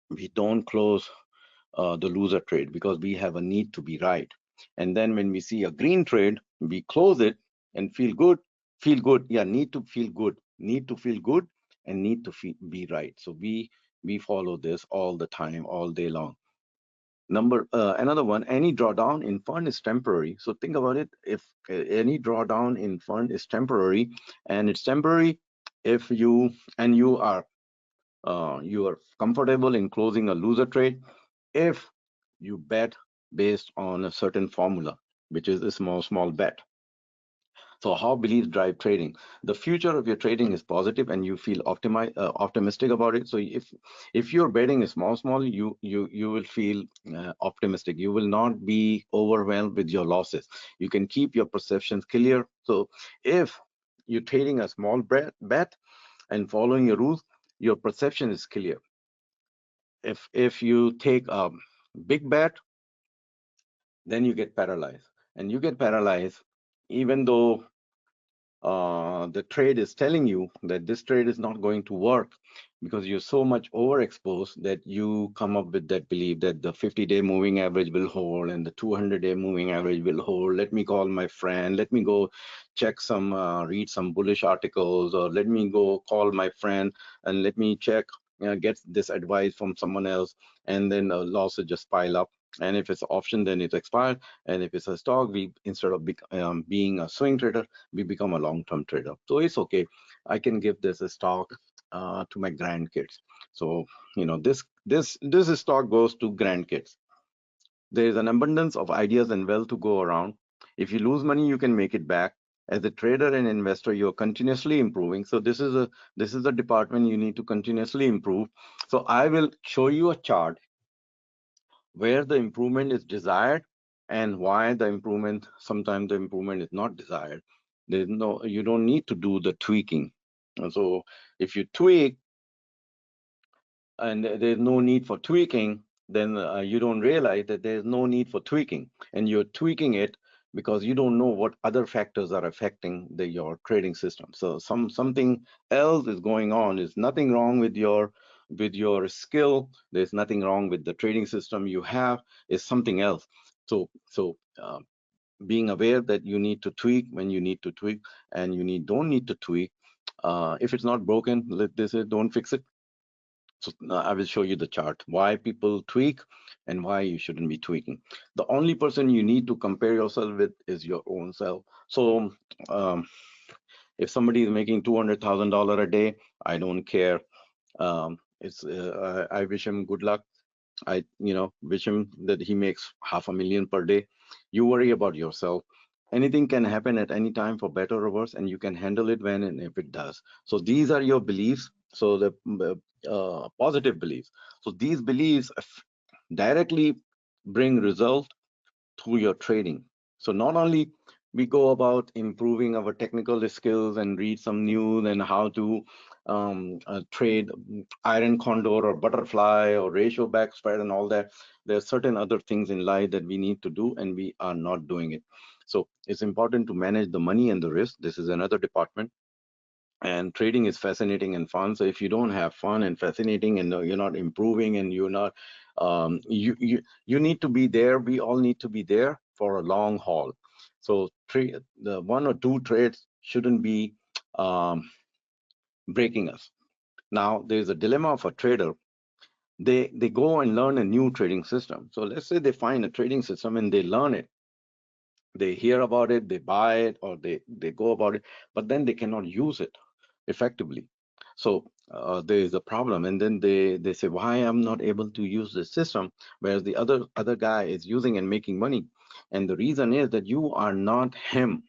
we don't close the loser trade because we have a need to be right. And then when we see a green trade, we close it and feel good. Feel good. Yeah, need to feel good. Need to feel good and need to be right. So we follow this all the time, all day long. Another one, any drawdown in fund is temporary. So think about it. If any drawdown in fund is temporary, and it's temporary if you and you are comfortable in closing a loser trade if you bet based on a certain formula, which is a small bet. So how beliefs drive trading? The future of your trading is positive, and you feel optimistic about it. So if you're betting small, you will feel optimistic. You will not be overwhelmed with your losses. You can keep your perceptions clear. So if you're trading a small bet and following your rules, your perception is clear. If you take a big bet, then you get paralyzed. And you get paralyzed even though the trade is telling you that this trade is not going to work because you're so much overexposed that you come up with that belief that the 50-day moving average will hold and the 200-day moving average will hold. Let me call my friend. Let me go check read some bullish articles, or let me go call my friend and let me check, get this advice from someone else, and then losses just pile up. And if it's an option, then it's expired. And if it's a stock, we instead of being a swing trader, we become a long-term trader. So it's okay. I can give this a stock to my grandkids. So this stock goes to grandkids. There is an abundance of ideas and wealth to go around. If you lose money, you can make it back. As a trader and investor, you're continuously improving. So this is a department you need to continuously improve. So I will show you a chart where the improvement is desired and why the improvement, sometimes the improvement is not desired. You don't need to do the tweaking. And so if you tweak and there's no need for tweaking, then you don't realize that there's no need for tweaking, and you're tweaking it because you don't know what other factors are affecting your trading system. So something else is going on. There's nothing wrong with your skill. There's nothing wrong with the trading system you have. It's something else. So being aware that you need to tweak when you need to tweak, and don't need to tweak. If it's not broken, let this don't fix it. So I will show you the chart, why people tweak and why you shouldn't be tweaking. The only person you need to compare yourself with is your own self. So um, if somebody is making $200,000 a day, I don't care. I wish him good luck. I, wish him that he makes half a million per day. You worry about yourself. Anything can happen at any time for better or worse, and you can handle it when and if it does. So these are your beliefs. So the positive beliefs. So these beliefs directly bring results through your trading. So not only we go about improving our technical skills and read some news and how to trade iron condor or butterfly or ratio back spread and all that. There are certain other things in life that we need to do and we are not doing it. So it's important to manage the money and the risk. This is another department, and trading is fascinating and fun. So if you don't have fun and fascinating and you're not improving and you're not you need to be there. We all need to be there for a long haul. So the one or two trades shouldn't be um, breaking us. Now there's a dilemma of a trader. They go and learn a new trading system. So let's say they find a trading system and they learn it. They hear about it, they buy it, or they go about it, but then they cannot use it effectively. So there is a problem, and then they say, "Why I'm not able to use this system?" Whereas the other guy is using and making money, and the reason is that you are not him,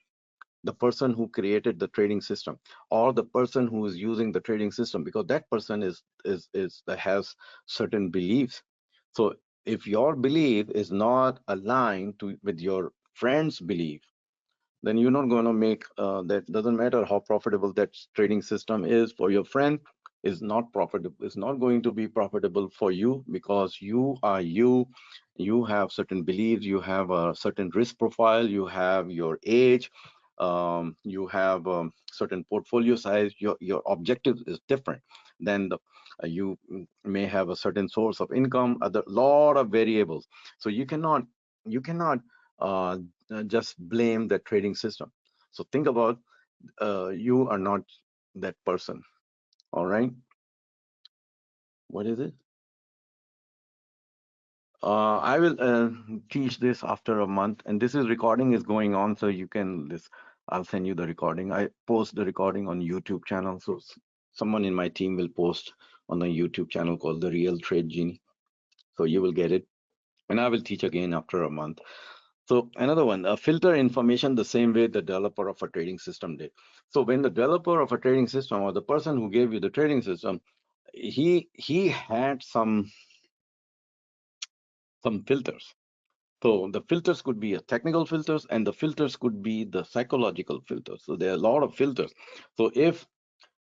the person who created the trading system, or the person who is using the trading system, because that person is that has certain beliefs. So if your belief is not aligned with your friend's belief, then you're not going to make that. Doesn't matter how profitable that trading system is for your friend, is not profitable. It's not going to be profitable for you, because you are you. You have certain beliefs, you have a certain risk profile, you have your age, you have certain portfolio size. Your objective is different than the you may have a certain source of income, other lot of variables. So you cannot uh, just blame the trading system. So think about, you are not that person. All right. What is it? I will teach this after a month, and this is recording is going on, so you can this. I'll send you the recording. I post the recording on YouTube channel, so someone in my team will post on a YouTube channel called The Real Trade Genie, so you will get it, and I will teach again after a month. So another one, filter information the same way the developer of a trading system did. So when the developer of a trading system, or the person who gave you the trading system, he had some filters. So the filters could be a technical filters, and the filters could be the psychological filters. So there are a lot of filters. So if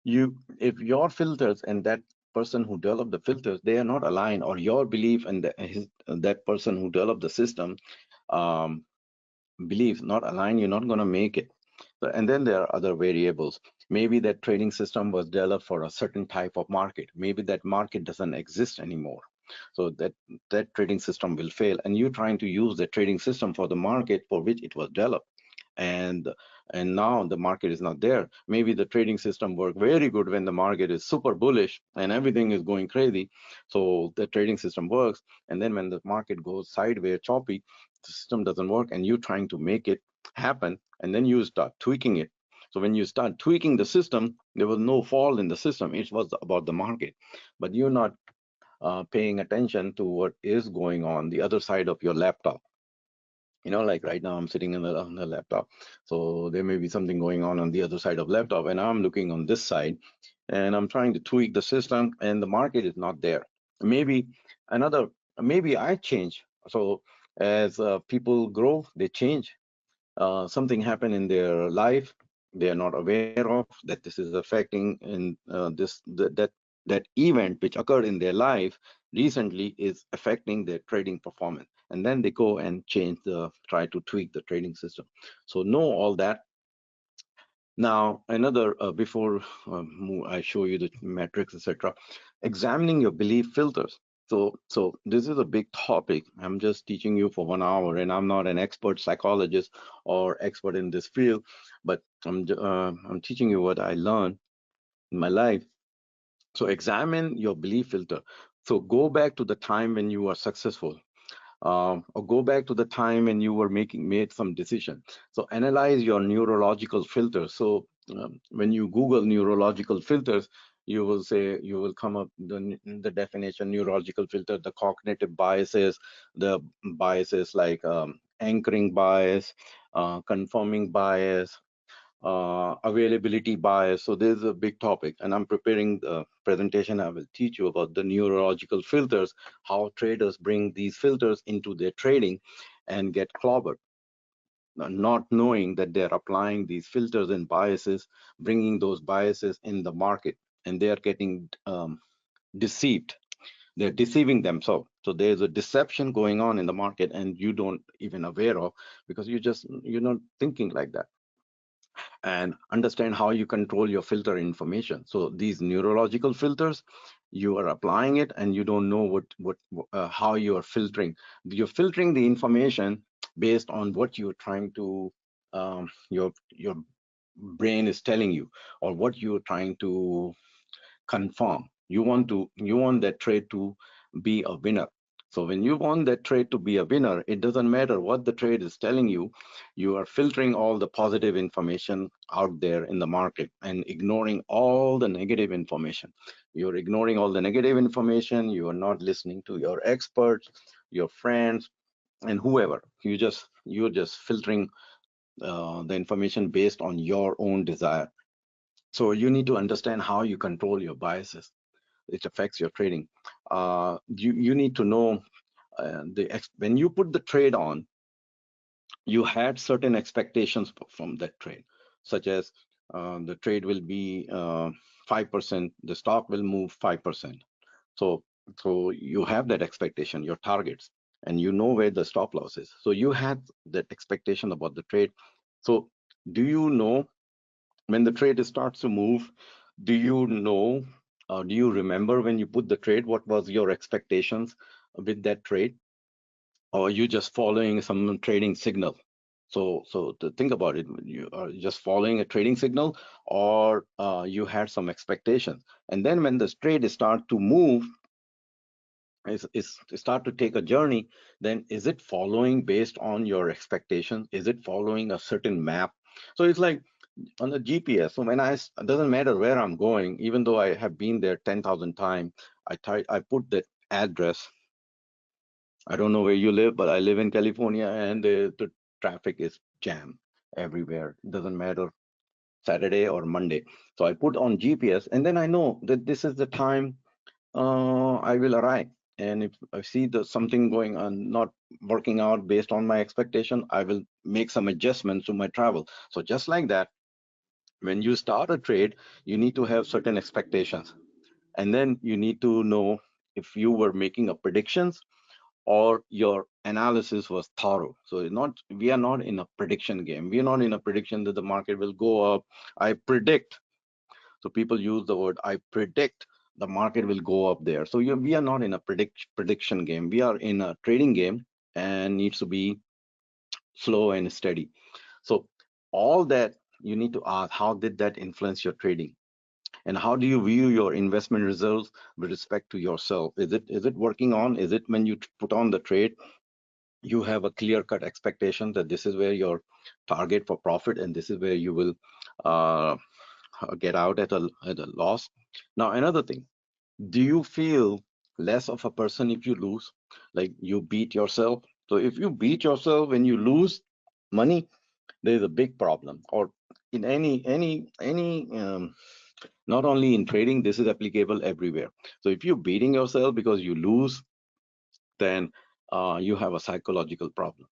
your filters and that person who developed the filters, they are not aligned, or your belief and that person who developed the system um, beliefs not aligned, you're not going to make it. And then there are other variables. Maybe that trading system was developed for a certain type of market. Maybe that market doesn't exist anymore. So that trading system will fail. And you're trying to use the trading system for the market for which it was developed. And and now the market is not there. Maybe the trading system worked very good when the market is super bullish and everything is going crazy. So the trading system works. And then when the market goes sideways, choppy, the system doesn't work, and you're trying to make it happen, and then you start tweaking it. So when you start tweaking the system, there was no fault in the system. It was about the market, but you're not paying attention to what is going on the other side of your laptop. Like right now I'm sitting on the laptop, so there may be something going on the other side of laptop, and I'm looking on this side, and I'm trying to tweak the system, and the market is not there. Maybe another, maybe I change. So as people grow, they change. Something happened in their life they are not aware of, that this is affecting in that event which occurred in their life recently is affecting their trading performance, and then they go and try to tweak the trading system. So know all that. Now, another before I show you the metrics, etc., examining your belief filters. So this is a big topic. I'm just teaching you for 1 hour, and I'm not an expert psychologist or expert in this field, but I'm teaching you what I learned in my life. So examine your belief filter. So go back to the time when you were successful. or go back to the time when you were made some decision. So analyze your neurological filters. So when you Google neurological filters, you will come up the definition neurological filter, the cognitive biases, the biases like anchoring bias, conforming bias, availability bias. So this is a big topic, and I'm preparing the presentation. I will teach you about the neurological filters, how traders bring these filters into their trading and get clobbered, not knowing that they're applying these filters and biases, bringing those biases in the market, and they are getting deceived. They're deceiving themselves. So there's a deception going on in the market, and you don't even aware of, because you're not thinking like that. And understand how you control your filter information. So these neurological filters, you are applying it and you don't know how you are filtering. You're filtering the information based on what you're trying to, your brain is telling you, or what you're trying to confirm. You want that trade to be a winner. So when you want that trade to be a winner, it doesn't matter what the trade is telling you. You are filtering all the positive information out there in the market and ignoring all the negative information. You're ignoring all the negative information. You are not listening to your experts, your friends, and whoever. You're just filtering the information based on your own desire. So you need to understand how you control your biases. It affects your trading. You need to know when you put the trade on, you had certain expectations from that trade, such as the trade will be 5%, the stock will move 5%. So you have that expectation, your targets, and you know where the stop loss is. So you had that expectation about the trade. So do you know when the trade starts to move, do you know, do you remember when you put the trade, what was your expectations with that trade? Or are you just following some trading signal? So to think about it, you are just following a trading signal, or you had some expectations. And then when the trade start to move, is start to take a journey, then is it following based on your expectations? Is it following a certain map? So it's like on the GPS. So it doesn't matter where I'm going, even though I have been there 10,000 times, I put that address. I don't know where you live, but I live in California, and the traffic is jammed everywhere. It doesn't matter Saturday or Monday. So I put on GPS, and then I know that this is the time I will arrive. And if I see the something going on, not working out based on my expectation, I will make some adjustments to my travel. So just like that, when you start a trade, you need to have certain expectations, and then you need to know if you were making a predictions or your analysis was thorough. So we are not in a prediction game. We are not in a prediction that the market will go up. I predict. So people use the word I predict the market will go up there. So we are not in a prediction game. We are in a trading game, and needs to be slow and steady. So all that, you need to ask, how did that influence your trading? And how do you view your investment results with respect to yourself? Is it working on? Is it when you put on the trade, you have a clear cut expectation that this is where your target for profit, and this is where you will uh, get out at a loss? Now, another thing, do you feel less of a person if you lose? Like you beat yourself? So if you beat yourself when you lose money, there is a big problem. Or in any not only in trading, this is applicable everywhere. So if you're beating yourself because you lose, then you have a psychological problem.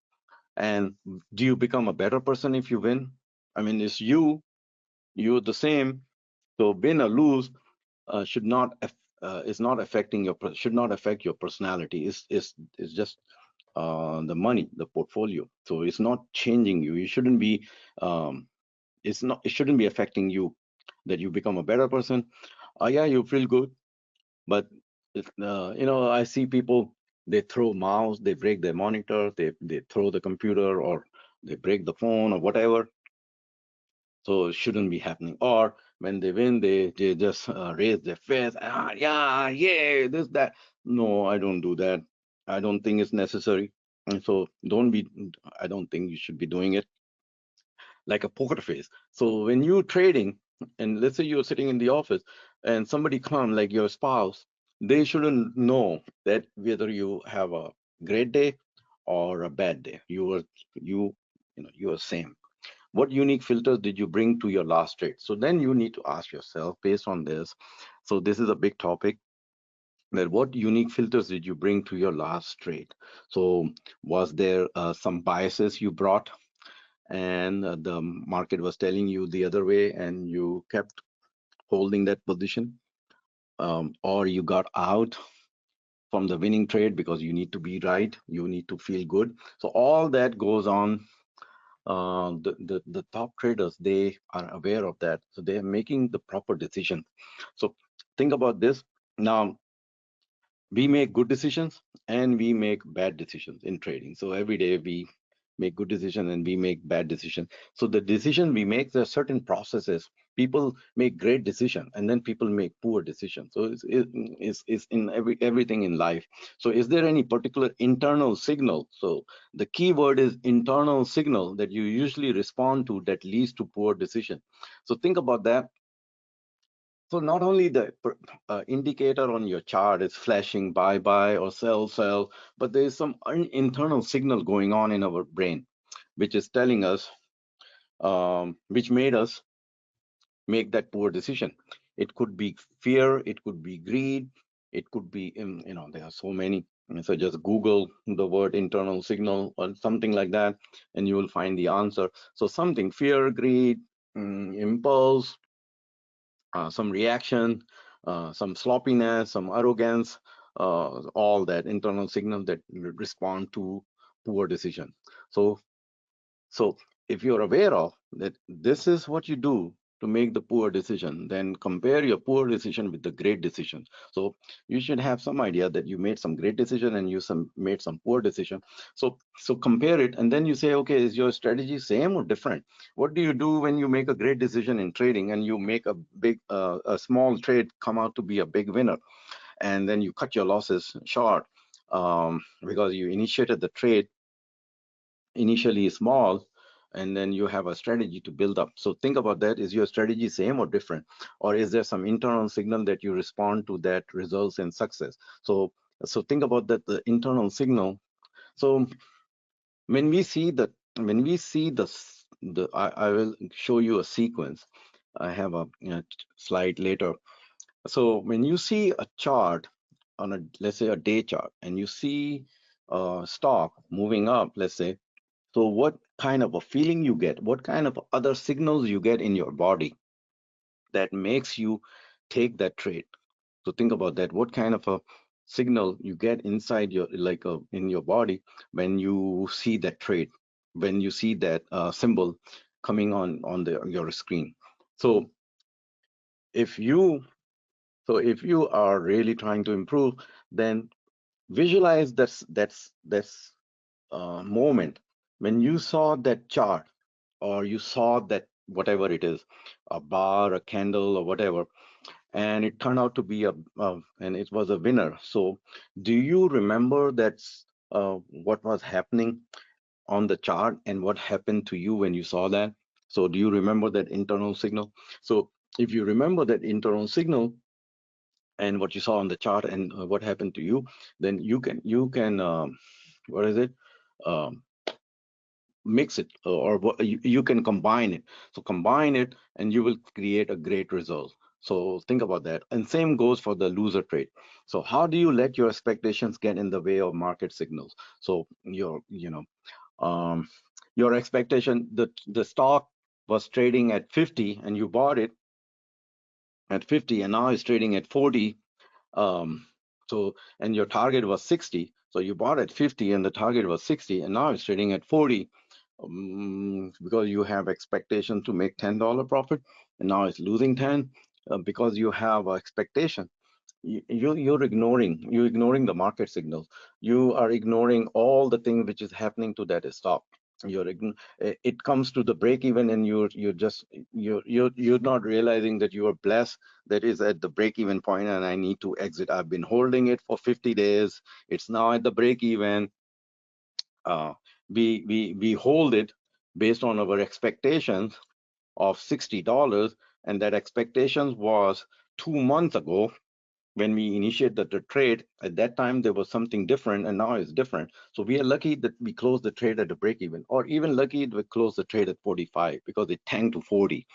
And do you become a better person if you win? I mean, it's you're the same. So win or lose should not is not affecting should not affect your personality. It's just the money, the portfolio. So it's not changing you. You shouldn't be. It shouldn't be affecting you, that you become a better person. Yeah, you feel good, but I see people, they throw mouse, they break their monitor, they throw the computer, or they break the phone or whatever. So it shouldn't be happening. Or when they win, they just raise their fist. Yeah, yeah, this, that. No, I don't do that. I don't think it's necessary. And so don't be, I don't think you should be doing it like a poker face. So when you're trading, and let's say you're sitting in the office and somebody come like your spouse, they shouldn't know that whether you have a great day or a bad day. You you know you are same. What unique filters did you bring to your last trade? So then you need to ask yourself based on this. So this is a big topic, that what unique filters did you bring to your last trade? So was there some biases you brought, and the market was telling you the other way and you kept holding that position, or you got out from the winning trade because you need to be right, you need to feel good. So all that goes on. The top traders, they are aware of that, so they're making the proper decision. So think about this now. We make good decisions and we make bad decisions in trading. So every day we make good decisions and we make bad decisions. So the decision we make, there are certain processes. People make great decisions and then people make poor decisions. So it's in everything in life. So is there any particular internal signal? So the key word is internal signal that you usually respond to that leads to poor decision. So think about that. So not only the indicator on your chart is flashing buy, buy, or sell, sell, but there is some internal signal going on in our brain, which is telling us, which made us make that poor decision. It could be fear, it could be greed, it could be, there are so many. So just Google the word internal signal or something like that, and you will find the answer. So something, fear, greed, impulse, some reaction, some sloppiness, some arrogance, all that internal signal that respond to poor decision. So, so if you're aware of that, this is what you do to make the poor decision, then compare your poor decision with the great decision. So you should have some idea that you made some great decision and you made some poor decision. So compare it, and then you say, okay, is your strategy same or different? What do you do when you make a great decision in trading and you make a small trade come out to be a big winner, and then you cut your losses short, because you initiated the trade initially small, and then you have a strategy to build up. So think about that. Is your strategy same or different, or is there some internal signal that you respond to that results in success? So think about that, the internal signal. So when we see the when we see the I will show you a sequence. I have a slide later. So when you see a chart on a, let's say, a day chart, and you see a stock moving up, let's say, so what kind of a feeling you get, what kind of other signals you get in your body that makes you take that trade? So think about that. What kind of a signal you get inside your, like, in your body when you see that trade, when you see that symbol coming on your screen? So if you if you are really trying to improve, then visualize that's moment when you saw that chart, or you saw that whatever it is, a bar, a candle, or whatever, and it turned out to be and it was a winner. So do you remember that's what was happening on the chart and what happened to you when you saw that? So do you remember that internal signal? So if you remember that internal signal and what you saw on the chart and what happened to you, then you can what is it, um, mix it, or you can combine it. So combine it and you will create a great result. So think about that. And same goes for the loser trade. So how do you let your expectations get in the way of market signals? So um, your expectation, the stock was trading at 50 and you bought it at 50, and now it's trading at 40. um, and your target was 60, so you bought at 50 and the target was 60, and now it's trading at 40, because you have expectation to make $10 profit, and now it's losing 10, because you have expectation. You're ignoring the market signals. You are ignoring all the things which is happening to that stock. It comes to the break even, and you're not realizing that you are blessed that is at the break even point, and I need to exit. I've been holding it for 50 days. It's now at the break even. Uh, we hold it based on our expectations of $60, and that expectations was 2 months ago when we initiated the trade. At that time there was something different, and now it's different. So we are lucky that we closed the trade at a break even, or even lucky that we closed the trade at 45 because it tanked to 40.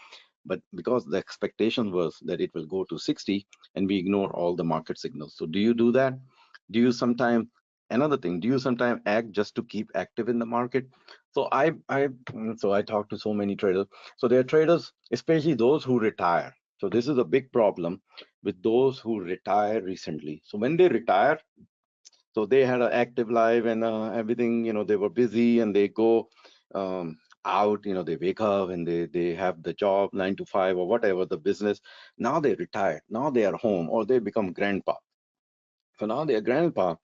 But because the expectation was that it will go to 60, and we ignore all the market signals. So do you do that? Do you sometimes, another thing, do you sometimes act just to keep active in the market? So I talk to so many traders. So there are traders, especially those who retire. So this is a big problem with those who retire recently. So when they retire, so they had an active life and everything, they were busy, and they go out, they wake up and they have the job 9 to 5 or whatever the business. Now they retire, now they are home, or they become grandpa. So now they're grandpa,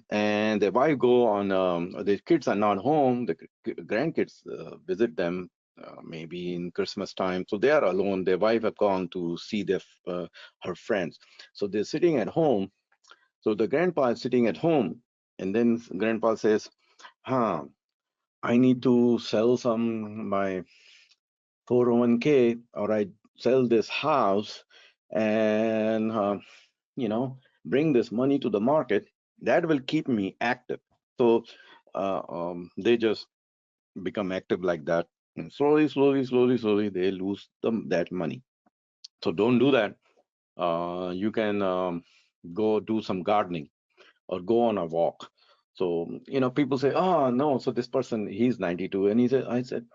and their wife go on, the kids are not home, the grandkids visit them maybe in Christmas time. So they are alone, their wife have gone to see her friends. So they're sitting at home. So the grandpa is sitting at home, and then grandpa says, huh, I need to sell some my 401k, or I sell this house and bring this money to the market. That will keep me active. So they just become active like that, and slowly they lose that money. So don't do that. You can go do some gardening or go on a walk. So, people say, oh, no, so this person, he's 92. And I said,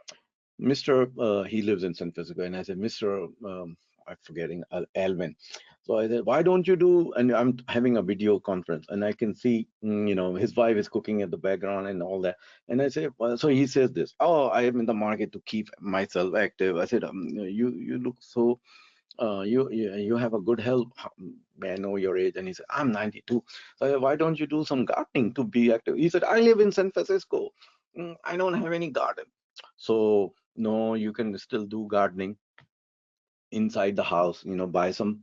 Mr. He lives in San Francisco. And I said, Mr. I'm forgetting, Alvin. So I said, why don't you do, and I'm having a video conference, and I can see, his wife is cooking in the background and all that. And I say, well, so he says this, oh, I am in the market to keep myself active. I said, you look so you have a good health. May I know your age? And he said, I'm 92. So I said, why don't you do some gardening to be active? He said, I live in San Francisco. I don't have any garden. So no, you can still do gardening inside the house. Buy some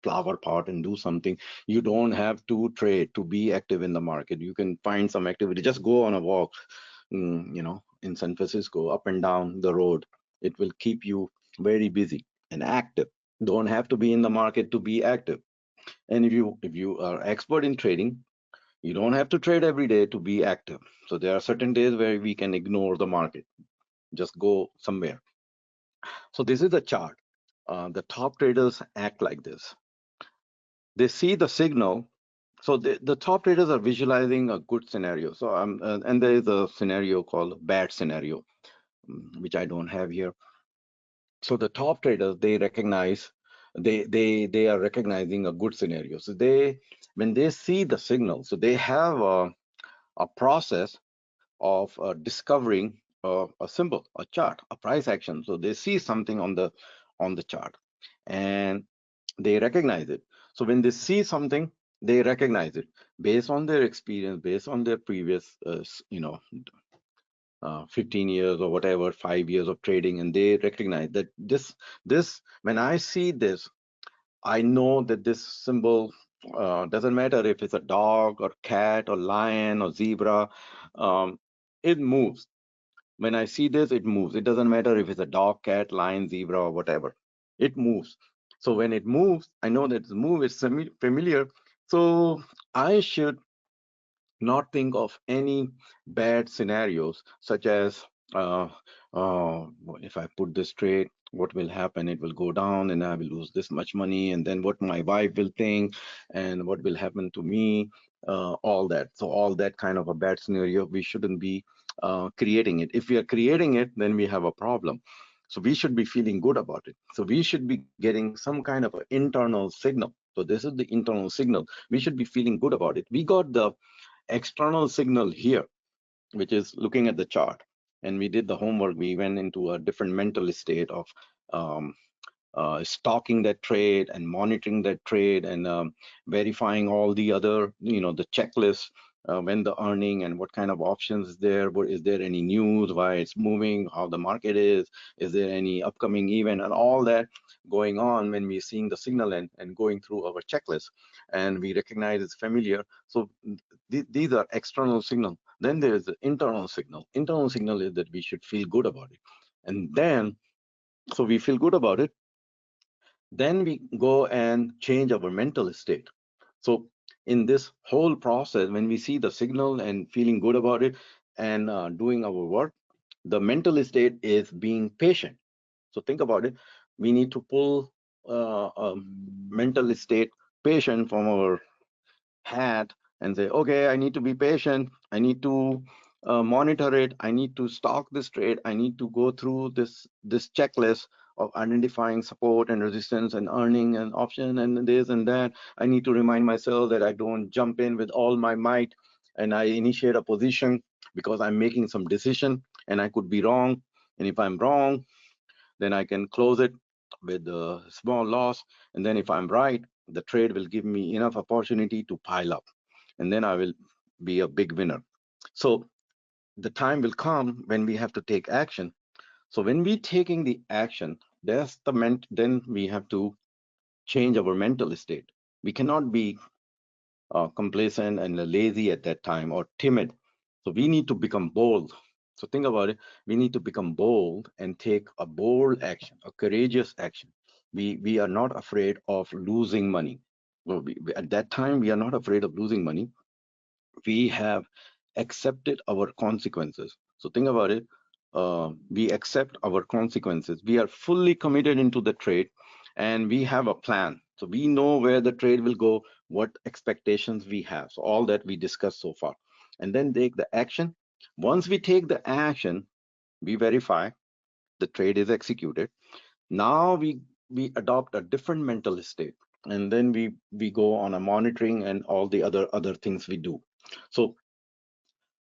flower pot and do something. You don't have to trade to be active in the market. You can find some activity. Just go on a walk, in San Francisco, up and down the road. It will keep you very busy and active. Don't have to be in the market to be active. And if you are expert in trading, you don't have to trade every day to be active. So there are certain days where we can ignore the market, just go somewhere. So this is a chart. The top traders act like this. They see the signal. So the top traders are visualizing a good scenario. So and there is a scenario called bad scenario, which I don't have here. So the top traders, they recognize, they are recognizing a good scenario. So when they see the signal, so they have a process of discovering a symbol, a chart, a price action. So they see something on the chart, and they recognize it. So when they see something, they recognize it based on their experience, based on their previous 15 years or whatever, 5 years of trading, and they recognize that this when I see this, I know that this symbol doesn't matter if it's a dog or cat or lion or zebra, it moves. When I see this, it moves. It doesn't matter if it's a dog, cat, lion, zebra, or whatever. It moves. So when it moves, I know that the move is familiar. So I should not think of any bad scenarios, such as uh, uh, if I put this trade, what will happen? It will go down and I will lose this much money, and then what my wife will think, and what will happen to me, all that. So all that kind of a bad scenario, we shouldn't be creating it. If we are creating it, then we have a problem. So we should be feeling good about it. So we should be getting some kind of an internal signal. So this is the internal signal. We should be feeling good about it. We got the external signal here, which is looking at the chart. And we did the homework. We went into a different mental state of um, stalking that trade and monitoring that trade and verifying all the other, the checklist. when the earning and what kind of options is there, is there any news, why it's moving, how the market is there any upcoming event, and all that going on when we're seeing the signal and going through our checklist, and we recognize it's familiar. So these are external signal. Then there is the internal signal. Internal signal is that we should feel good about it. And then, so we feel good about it, then we go and change our mental state. So in this whole process, when we see the signal and feeling good about it and doing our work, the mental state is being patient. So think about it. We need to pull a mental state patient from our hat and say, okay, I need to be patient. I need to monitor it. I need to stock this trade. I need to go through this checklist of identifying support and resistance and earning and option and this and that. I need to remind myself that I don't jump in with all my might and I initiate a position because I'm making some decision and I could be wrong. And if I'm wrong, then I can close it with a small loss. And then if I'm right, the trade will give me enough opportunity to pile up. And then I will be a big winner. So the time will come when we have to take action. So when we taking the action, then we have to change our mental state. We cannot be complacent and lazy at that time or timid. So we need to become bold. So think about it. We need to become bold and take a bold action, a courageous action. We are not afraid of losing money. Well, at that time, we are not afraid of losing money. We have accepted our consequences. So think about it. We accept our consequences. We are fully committed into the trade and we have a plan. So we know where the trade will go, what expectations we have. So all that we discussed so far. And then take the action. Once we take the action, we verify the trade is executed. Now we adopt a different mental state. And then we go on a monitoring and all the other things we do. So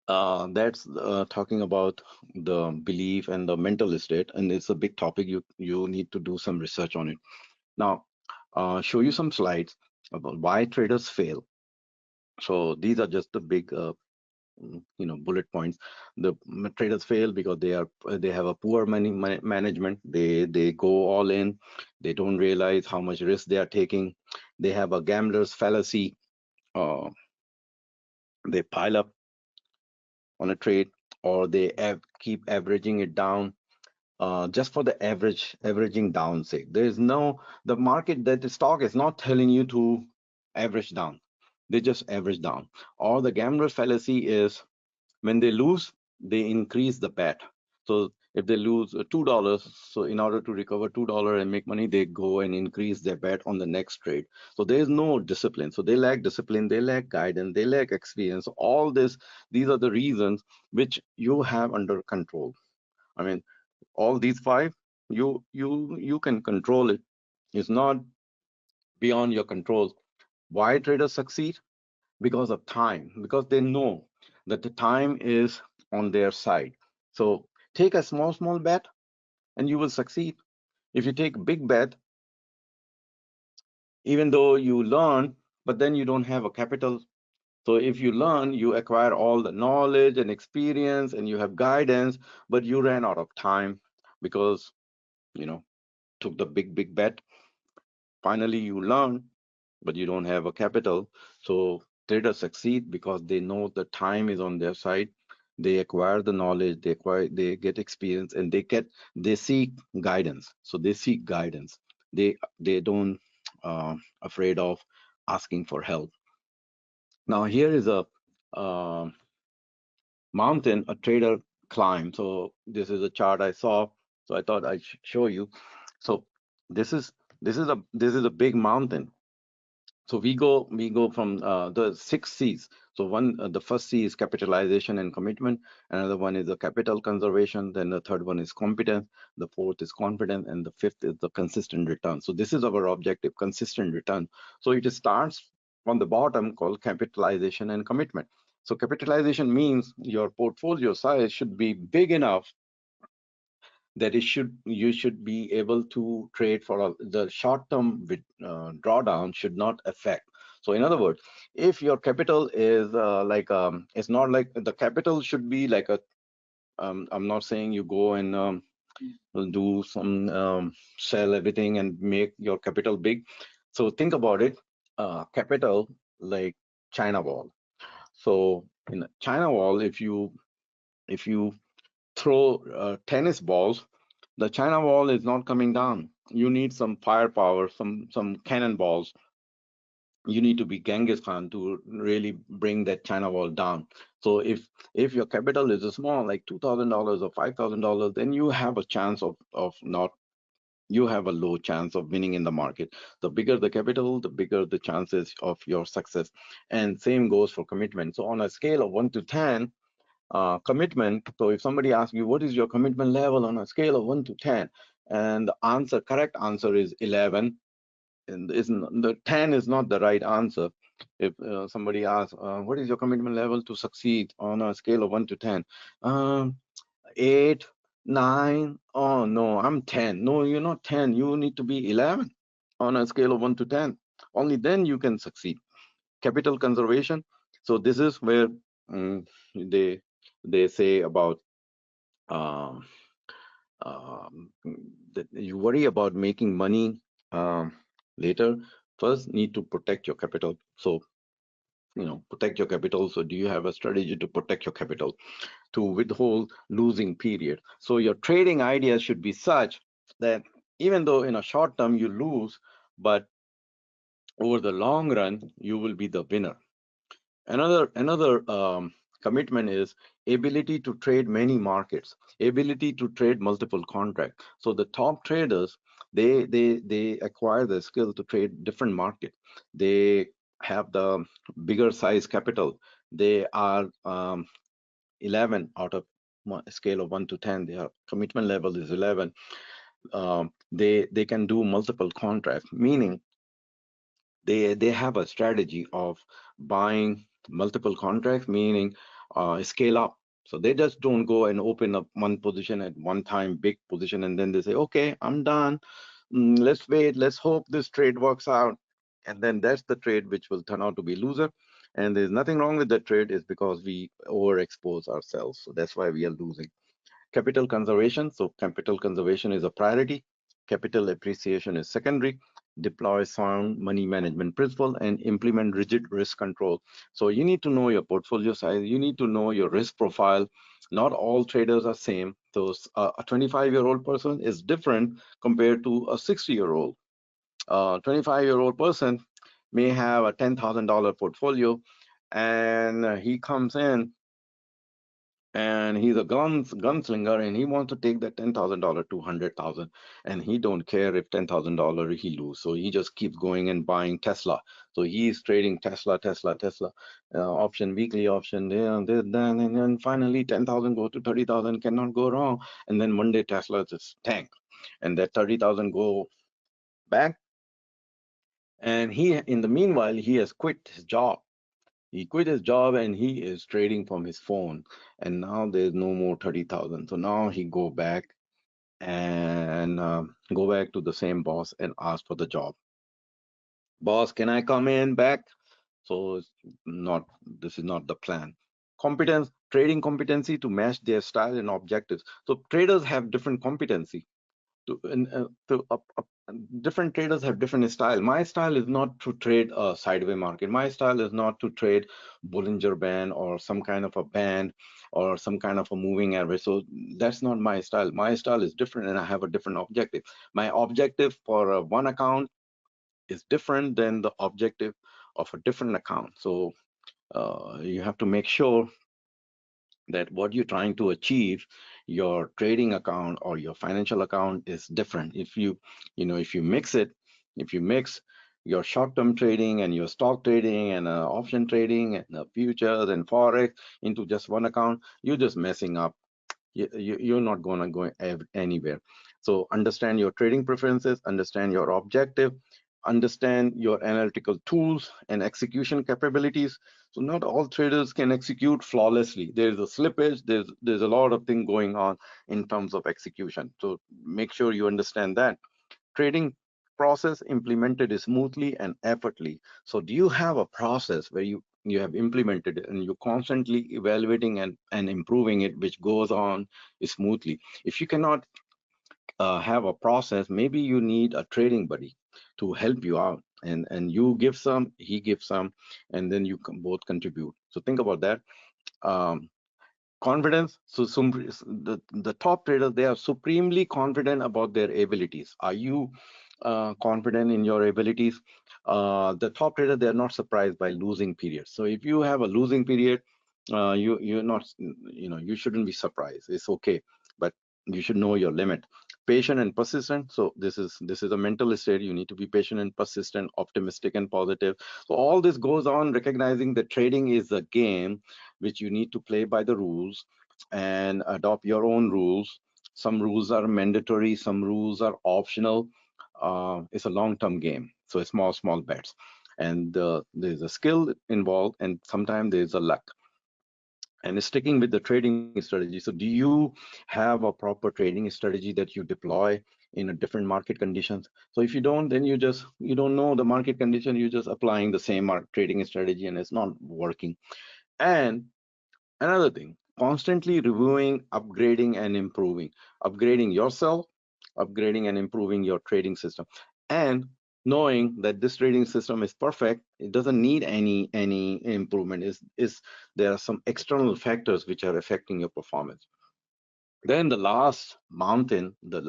that's talking about the belief and the mental state, and it's a big topic. You need to do some research on it. Now, show you some slides about why traders fail. So these are just the big, bullet points. The traders fail because they have a poor money management. They go all in. They don't realize how much risk they are taking. They have a gambler's fallacy. Uh, they pile up on a trade, or they keep averaging it down just for the averaging down sake. There is no, the market, that the stock is not telling you to average down. They just average down. Or the gambler fallacy is when they lose, they increase the bet. So if they lose $2, so in order to recover $2 and make money, they go and increase their bet on the next trade. So there is no discipline. So they lack discipline, they lack guidance, they lack experience. All this, these are the reasons which you have under control. I mean, all these five, you can control it. It's not beyond your control. Why traders succeed? Because of time, because they know that the time is on their side. So take a small bet and you will succeed. If you take a big bet, even though you learn, but then you don't have a capital. So if you learn, you acquire all the knowledge and experience and you have guidance, but you ran out of time because, you know, took the big bet. Finally, you learn, but you don't have a capital. So traders succeed because they know the time is on their side. They acquire the knowledge, they get experience, and they seek guidance. So they seek guidance. They don't afraid of asking for help. Now here is a uh, mountain a trader climbed. So this is a chart I saw. So I thought I'd show you. So this is this is a big mountain. So we go from the six C's. So the first C is capitalization and commitment. Another one is the capital conservation. Then the third one is competence. The fourth is confidence, and the fifth is the consistent return. So this is our objective, consistent return. So it starts from the bottom called capitalization and commitment. So capitalization means your portfolio size should be big enough that you should be able to trade for the short term drawdown should not affect. So in other words, if your capital is it's not like the capital should be like a, I'm not saying you go and do some sell everything and make your capital big. So think about it, capital like China wall. So in a China wall, if you throw tennis balls, the China wall is not coming down. You need some firepower, some cannonballs. You need to be Genghis Khan to really bring that China wall down. So if your capital is small, like $2,000 or $5,000, then you have a chance of not, you have a low chance of winning in the market. The bigger the capital, the bigger the chances of your success. And same goes for commitment. So on a scale of 1 to 10, commitment. So if somebody asks you, what is your commitment level on a scale of 1 to 10? And the answer, correct answer is 11. And the 10 is not the right answer. If somebody asks, what is your commitment level to succeed on a scale of 1 to 10? Um, 8, 9. Oh, no, I'm 10. No, you're not 10. You need to be 11 on a scale of 1 to 10. Only then you can succeed. Capital conservation. So this is where um, they they say about um, um, that you worry about making money um, later. First, need to protect your capital. So protect your capital. So do you have a strategy to protect your capital, to withhold losing period? So your trading ideas should be such that even though in a short term you lose, but over the long run you will be the winner. Another commitment is ability to trade many markets, ability to trade multiple contracts. So the top traders, they acquire the skill to trade different markets. They have the bigger size capital. They are 11 out of a scale of 1 to 10. Their commitment level is 11. They can do multiple contracts, meaning they have a strategy of buying multiple contracts, meaning scale up. So they just don't go and open up one position at one time, big position, and then they say, okay, I'm done. Let's wait, let's hope this trade works out. And then that's the trade which will turn out to be loser. And there's nothing wrong with that trade, is because we overexpose ourselves. So that's why we are losing. Capital conservation. So capital conservation is a priority. Capital appreciation is secondary. Deploy sound money management principle and implement rigid risk control. So you need to know your portfolio size. You need to know your risk profile. Not all traders are same. So a 25-year-old person is different compared to a 60-year-old. A 25-year-old person may have a $10,000 portfolio, and he comes in and he's a gunslinger, and he wants to take that $10,000 to 100,000, and he don't care if $10,000 he lose. So he just keeps going and buying Tesla. So he's trading Tesla, option, weekly option, then and then finally 10,000 go to 30,000, cannot go wrong. And then one day Tesla just tank, and that 30,000 go back. And he, in the meanwhile, he has quit his job. He quit his job and he is trading from his phone. And now there's no more 30,000. So now he go back and go back to the same boss and ask for the job. Boss, can I come in back? So it's not, this is not the plan. Competence, trading competency to match their style and objectives. So traders have different competency to different traders have different style. My style is not to trade a sideway market. My style is not to trade Bollinger Band or some kind of a band or some kind of a moving average. So that's not my style. My style is different, and I have a different objective. My objective for one account is different than the objective of a different account. So you have to make sure that what you're trying to achieve, your trading account or your financial account, is different. If you mix it, if you mix your short-term trading and your stock trading and option trading and futures and forex into just one account, you're just messing up. You're not going to go anywhere. So understand your trading preferences, understand your objective, understand your analytical tools and execution capabilities. So not all traders can execute flawlessly. There's a slippage, there's a lot of things going on in terms of execution. So make sure you understand that. Trading process implemented smoothly and effortlessly. So do you have a process where you have implemented it and you're constantly evaluating and improving it, which goes on smoothly? If you cannot have a process, maybe you need a trading buddy to help you out, and you give some, he gives some, and then you can both contribute. So think about that. um, Confidence. So the top traders, they are supremely confident about their abilities. Are you confident in your abilities? The top trader, they are not surprised by losing periods. So if you have a losing period, you're not, you shouldn't be surprised. It's okay, but you should know your limit. Patient and persistent. So this is a mental state. You need to be patient and persistent, optimistic and positive. So all this goes on recognizing that trading is a game which you need to play by the rules and adopt your own rules. Some rules are mandatory, some rules are optional. It's a long-term game, so it's small bets, and there's a skill involved, and sometimes there's a luck. And sticking with the trading strategy, so do you have a proper trading strategy that you deploy in a different market conditions? So if you don't, then you don't know the market condition, you're just applying the same trading strategy and it's not working. And another thing, constantly reviewing, upgrading, and improving. Upgrading yourself, upgrading and improving your trading system. And knowing that this trading system is perfect, it doesn't need any improvement. Is there are some external factors which are affecting your performance. Then the last mountain, the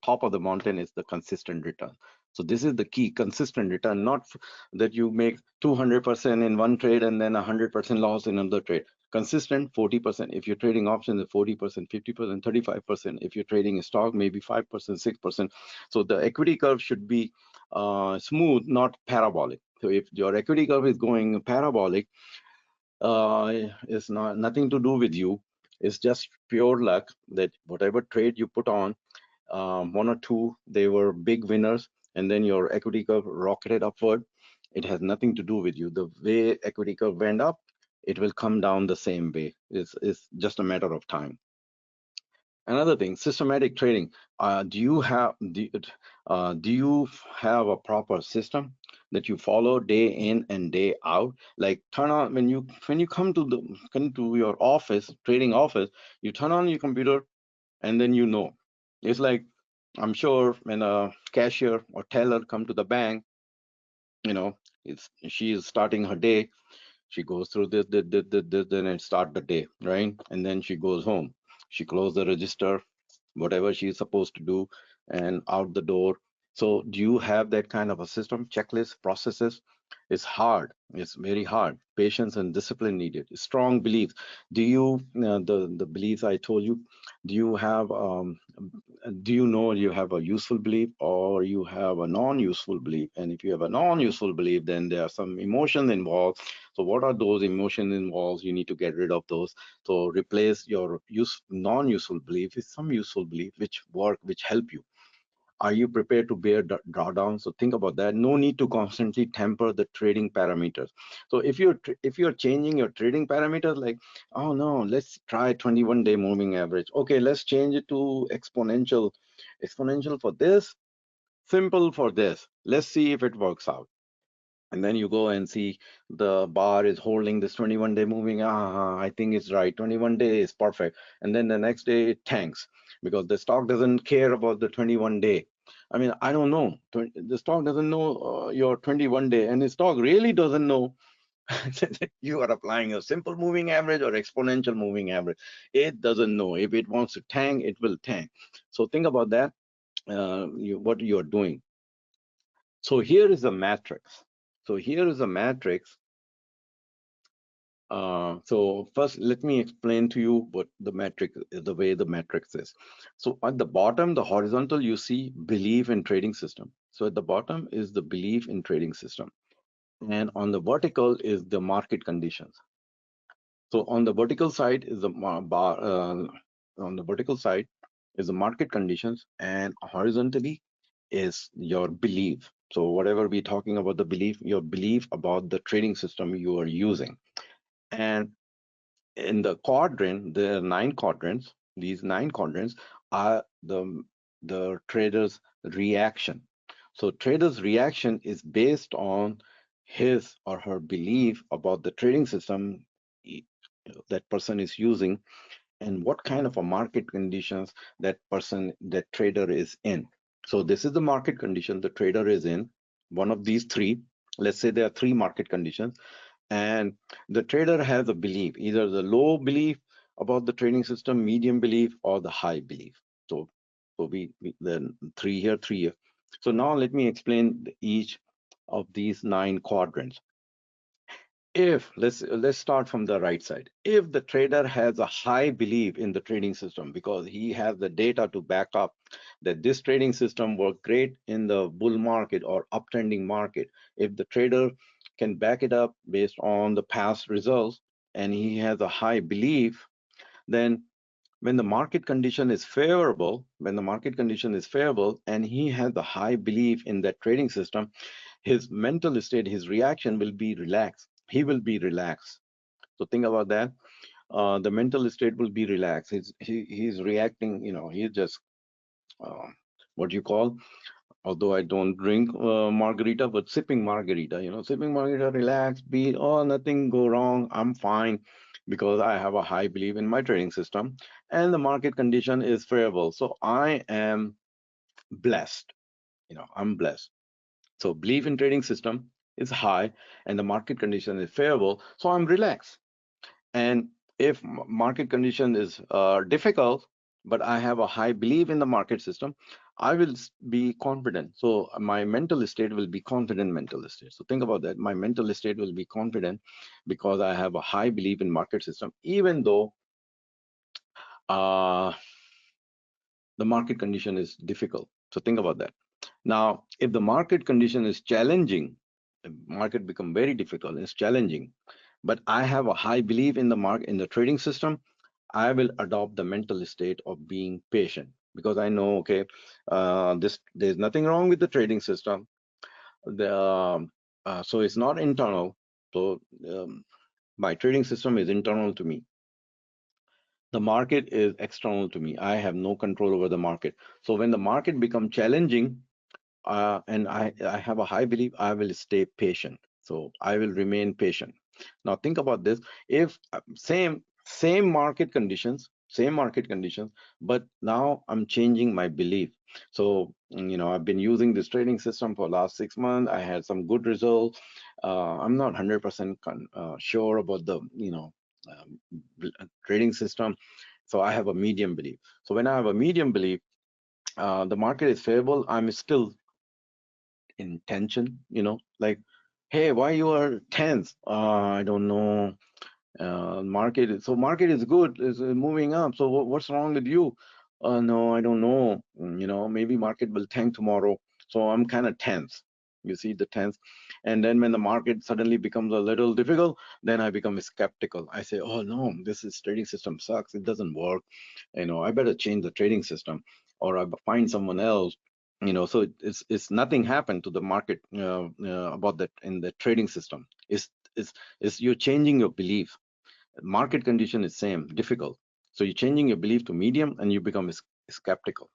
top of the mountain is the consistent return. So this is the key, consistent return, not that you make 200% in one trade and then 100% loss in another trade. Consistent 40%. If you're trading options, 40%, 50%, 35%. If you're trading a stock, maybe 5%, 6%. So the equity curve should be smooth, not parabolic. So if your equity curve is going parabolic, it's not nothing to do with you. It's just pure luck that whatever trade you put on, one or two, they were big winners, and then your equity curve rocketed upward. It has nothing to do with you. The way equity curve went up, it will come down the same way. It's just a matter of time. Another thing, systematic trading. Do you have a proper system that you follow day in and day out? Like turn on when you come to your office, trading office, you turn on your computer and then you know. It's like I'm sure when a cashier or teller come to the bank, you know, she is starting her day. She goes through this, then it start the day, right? And then she goes home. She close the register, whatever she's supposed to do, and out the door. So do you have that kind of a system, checklist, processes? It's hard. It's very hard. Patience and discipline needed. Strong beliefs. Do you the beliefs I told you? Do you have do you know you have a useful belief or you have a non-useful belief? And if you have a non-useful belief, then there are some emotions involved. So what are those emotions involved? You need to get rid of those. So replace your non-useful belief with some useful belief which work, which help you. Are you prepared to bear drawdown? So think about that. No need to constantly temper the trading parameters. So if you're changing your trading parameters, like, oh no, let's try 21-day moving average. Okay, let's change it to exponential. Exponential for this, simple for this. Let's see if it works out. And then you go and see the bar is holding this 21-day moving. I think it's right. 21-day is perfect. And then the next day it tanks because the stock doesn't care about the 21-day. I mean, I don't know. The stock doesn't know your 21-day, and the stock really doesn't know you are applying a simple moving average or exponential moving average. It doesn't know. If it wants to tank, it will tank. So think about that. What you're doing. So here is a matrix. So here is a matrix. So first, let me explain to you what the matrix, the way the matrix is. So at the bottom, the horizontal, you see belief in trading system. So at the bottom is the belief in trading system. And on the vertical is the market conditions. So on the vertical side is the on the vertical side is the market conditions, and horizontally is your belief. So whatever we're talking about the belief, your belief about the trading system you are using. And in the quadrant, there are 9 quadrants. These 9 quadrants are the trader's reaction. So trader's reaction is based on his or her belief about the trading system that person is using, and what kind of a market conditions that trader is in. So this is the market condition the trader is in, one of these three. Let's say there are three market conditions, and the trader has a belief, either the low belief about the trading system, medium belief, or the high belief. So we then three here, three here. So now let me explain each of these 9 quadrants. If let's start from the right side. If the trader has a high belief in the trading system because he has the data to back up that this trading system worked great in the bull market or uptrending market, if the trader can back it up based on the past results and he has a high belief, then when the market condition is favorable, and he has a high belief in that trading system, his mental state, his reaction will be relaxed. He will be relaxed. So think about that. The mental state will be relaxed. He's reacting. He's just uh, what you call. Although I don't drink margarita, but sipping margarita. Sipping margarita, relax, be nothing go wrong. I'm fine because I have a high belief in my trading system, and the market condition is favorable. So I am blessed. I'm blessed. So belief in trading system is high and the market condition is favorable. So I'm relaxed. And if market condition is difficult, but I have a high belief in the market system, I will be confident. So my mental state will be confident mental state. So think about that. My mental state will be confident because I have a high belief in market system, even though uh, the market condition is difficult. So think about that. Now, if the market condition is challenging, the market become very difficult, it's challenging, but I have a high belief in the market, in the trading system, I will adopt the mental state of being patient because I know, okay, there's nothing wrong with the trading system. So it's not internal. So my trading system is internal to me. The market is external to me. I have no control over the market. So when the market becomes challenging, and I have a high belief, I will stay patient. So I will remain patient. Now think about this. If same market conditions, but now I'm changing my belief. So I've been using this trading system for last 6 months. I had some good results. I'm not 100% sure about the trading system. So I have a medium belief. So when I have a medium belief, the market is favorable. I'm still in tension, like, hey, why you are tense? I don't know. Market is good, is moving up. So what's wrong with you? No, I don't know. Maybe market will tank tomorrow. So I'm kind of tense. You see the tense. And then when the market suddenly becomes a little difficult, then I become skeptical. I say, oh no, this is trading system sucks. It doesn't work. I better change the trading system, or I find someone else. So it's nothing happened to the market about that in the trading system. It's you're changing your belief. Market condition is same, difficult. So you're changing your belief to medium and you become skeptical.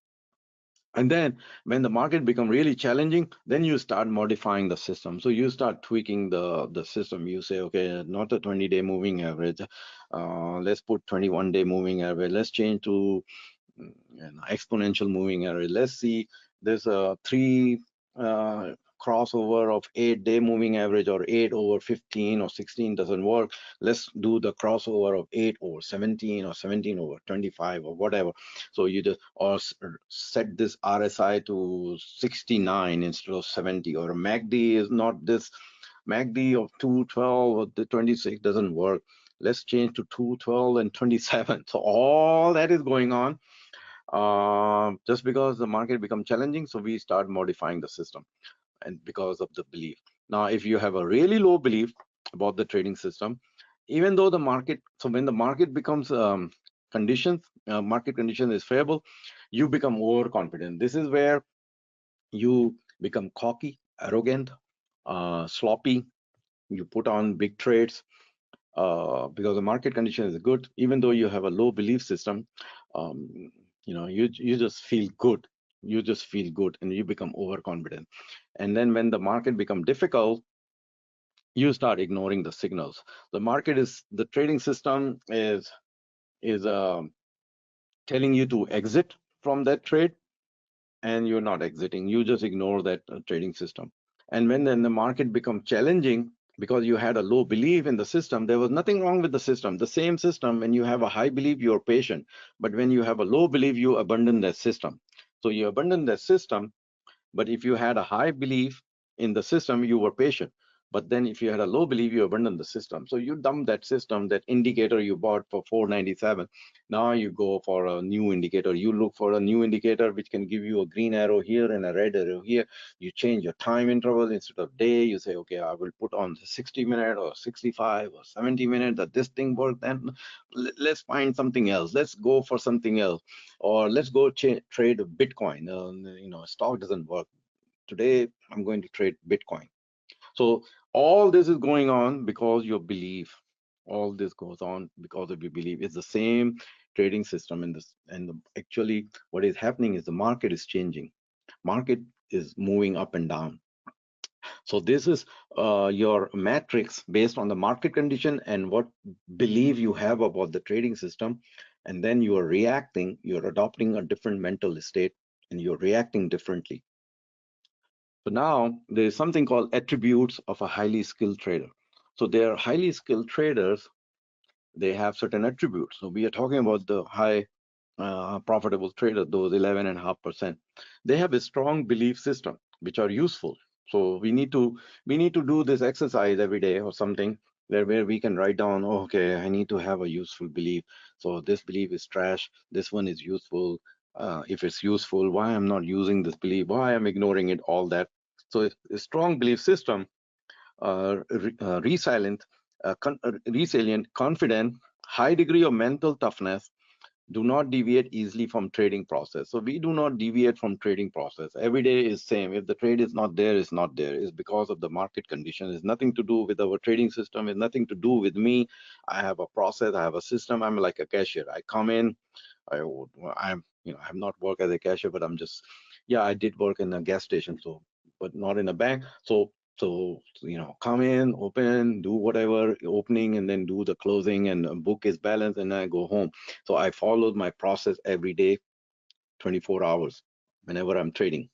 And then when the market become really challenging, then you start modifying the system. So you start tweaking the system. You say, okay, not a 20-day moving average. Let's put 21-day moving average. Let's change to exponential moving average. Let's see, there's a three crossover of 8-day moving average, or 8 over 15 or 16 doesn't work. Let's do the crossover of 8 over 17 or 17 over 25 or whatever. So you just or set this RSI to 69 instead of 70, or MACD is not this MACD of 212 or the 26 doesn't work. Let's change to 212 and 27. So all that is going on just because the market become challenging. So we start modifying the system, and because of the belief. Now, if you have a really low belief about the trading system, even though the market, so when the market becomes market condition is favorable, you become overconfident. This is where you become cocky, arrogant, sloppy. You put on big trades because the market condition is good. Even though you have a low belief system, um, you just feel good. you just feel good and you become overconfident. And then when the market become difficult, you start ignoring the signals. The trading system is telling you to exit from that trade, and you're not exiting. You just ignore that trading system. And when then the market becomes challenging because you had a low belief in the system, there was nothing wrong with the system. The same system, when you have a high belief, you're patient. But when you have a low belief, you abandon that system. So you abandon that system. But if you had a high belief in the system, you were patient. But then if you had a low belief, you abandoned the system. So you dump that system, that indicator you bought for 497. Now you go for a new indicator. You look for a new indicator which can give you a green arrow here and a red arrow here. You change your time interval instead of day. You say, okay, I will put on the 60-minute or 65 or 70-minute that this thing worked. Then let's find something else. Let's go for something else, or let's go trade Bitcoin. Stock doesn't work today. I'm going to trade Bitcoin. So all this is going on because your belief. All this goes on because of your belief. It's the same trading system in this. And actually, what is happening is the market is changing. Market is moving up and down. So this is your matrix based on the market condition and what belief you have about the trading system. And then you are reacting, you're adopting a different mental state, and you're reacting differently. So now there's something called attributes of a highly skilled trader. So they are highly skilled traders. They have certain attributes. So we are talking about the high profitable traders, those 11.5%. They have a strong belief system, which are useful. So we need to do this exercise every day or something where we can write down, oh, okay, I need to have a useful belief. So this belief is trash. This one is useful. If it's useful, why I'm not using this belief? Why I'm ignoring it? All that. So a strong belief system, resilient, confident, high degree of mental toughness, do not deviate easily from trading process. So we do not deviate from trading process. Every day is same. If the trade is not there, it's not there. It's because of the market condition. It's nothing to do with our trading system. It's nothing to do with me. I have a process. I have a system. I'm like a cashier. I come in. I have not worked as a cashier, but I'm just, yeah, I did work in a gas station, so, but not in a bank. So come in, open, do whatever opening, and then do the closing, and book is balance, and I go home. So I followed my process every day, 24 hours, whenever I'm trading.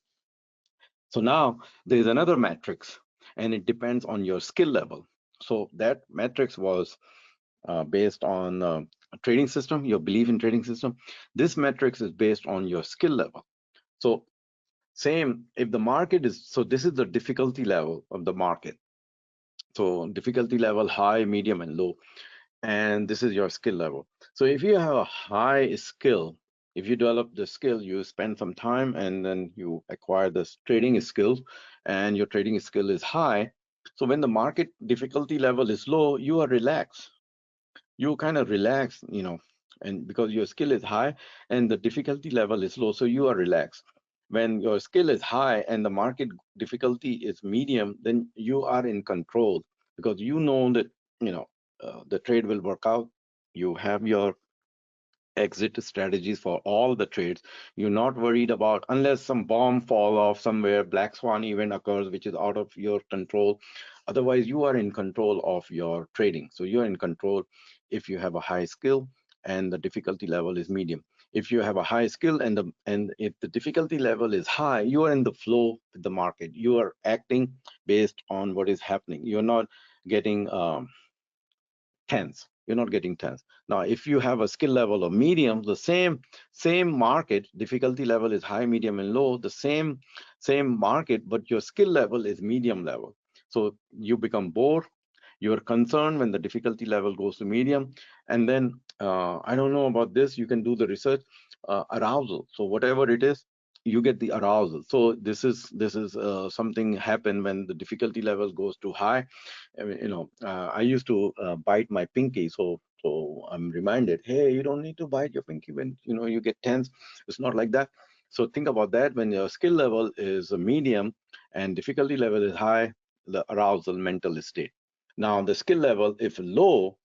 So now there's another matrix, and it depends on your skill level. So that matrix was based on a trading system, your belief in trading system. This matrix is based on your skill level. So same, if the market is, so this is the difficulty level of the market. So difficulty level, high, medium, and low. And this is your skill level. So if you have a high skill, if you develop the skill, you spend some time and then you acquire this trading skills, and your trading skill is high. So when the market difficulty level is low, you are relaxed. You kind of relax, and because your skill is high and the difficulty level is low, so you are relaxed. When your skill is high and the market difficulty is medium, then you are in control, because you know that the trade will work out. You have your exit strategies for all the trades. You're not worried about, unless some bomb fall off somewhere, black swan event occurs which is out of your control. Otherwise you are in control of your trading. So you're in control if you have a high skill and the difficulty level is medium. If you have a high skill and if the difficulty level is high, you are in the flow with the market. You are acting based on what is happening. You're not getting tense. You're not getting tense. Now, if you have a skill level of medium, the same market difficulty level is high, medium, and low. The same market, but your skill level is medium level. So you become bored. You're concerned when the difficulty level goes to medium, and then I don't know about this. You can do the research. Arousal. So whatever it is, you get the arousal. So this is something happen when the difficulty level goes too high. I mean, I used to bite my pinky, so I'm reminded, hey, you don't need to bite your pinky when you get tense. It's not like that. So think about that. When your skill level is a medium and difficulty level is high, the arousal mental state. Now the skill level, if low,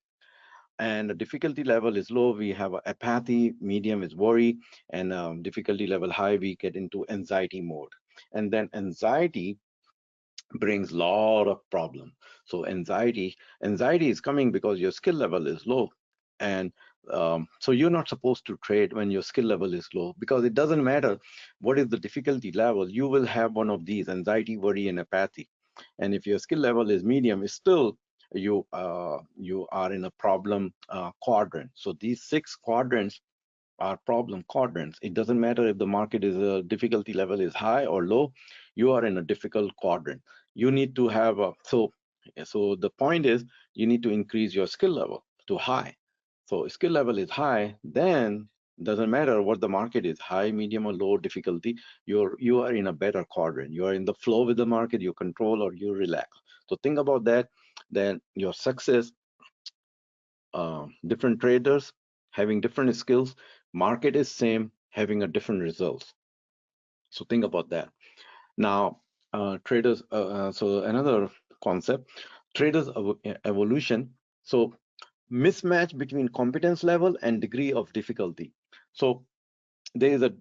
and the difficulty level is low, we have apathy, medium is worry, and difficulty level high, we get into anxiety mode. And then anxiety brings lot of problem. So anxiety is coming because your skill level is low, and so you're not supposed to trade when your skill level is low, because it doesn't matter what is the difficulty level, you will have one of these: anxiety, worry, and apathy. And if your skill level is medium, it's still you are in a problem quadrant. So these 6 quadrants are problem quadrants. It doesn't matter if the market is difficulty level is high or low, you are in a difficult quadrant. You need to have a so the point is you need to increase your skill level to high. So skill level is high, then doesn't matter what the market is, high, medium, or low difficulty, you are in a better quadrant. You are in the flow with the market, you control or you relax. So think about that. Then your success, different traders having different skills, market is same, having a different results. So think about that. Now, traders, so another concept, traders evolution. So mismatch between competence level and degree of difficulty. So there is a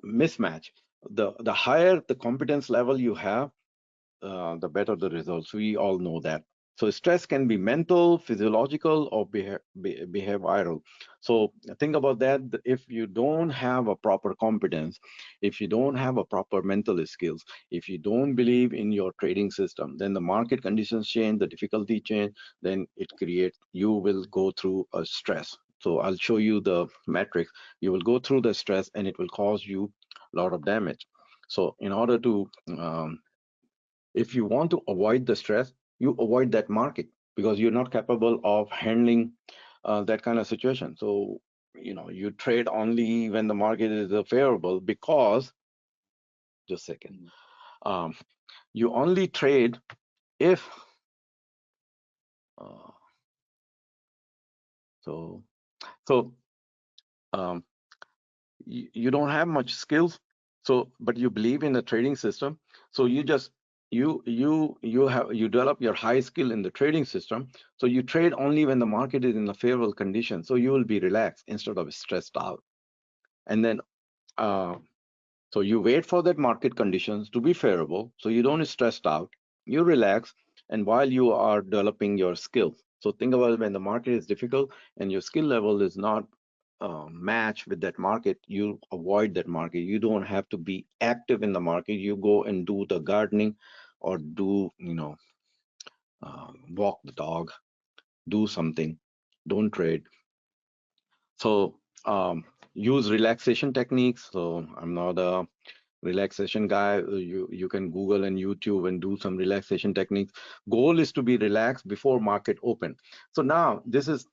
mismatch. The higher the competence level you have, the better the results. We all know that. So stress can be mental, physiological, or behavioral. So think about that. If you don't have a proper competence, if you don't have a proper mental skills, if you don't believe in your trading system, then the market conditions change, the difficulty change, then it creates, you will go through a stress. So I'll show you the metrics. You will go through the stress and it will cause you a lot of damage. So in order to if you want to avoid the stress, you avoid that market because you're not capable of handling that kind of situation. So, you trade only when the market is favorable because, just a second, um, you only trade if, uh, so, so um, you don't have much skills, so but you believe in the trading system, so you just you develop your high skill in the trading system, so you trade only when the market is in a favorable condition, so you will be relaxed instead of stressed out. And then uh, so you wait for that market conditions to be favorable, so you don't stressed out, you relax, and while you are developing your skill. So think about it, when the market is difficult and your skill level is not match with that market, you avoid that market. You don't have to be active in the market. You go and do the gardening or do, walk the dog, do something, don't trade. So use relaxation techniques. So I'm not a relaxation guy. You can Google and YouTube and do some relaxation techniques. Goal is to be relaxed before market open. So now this is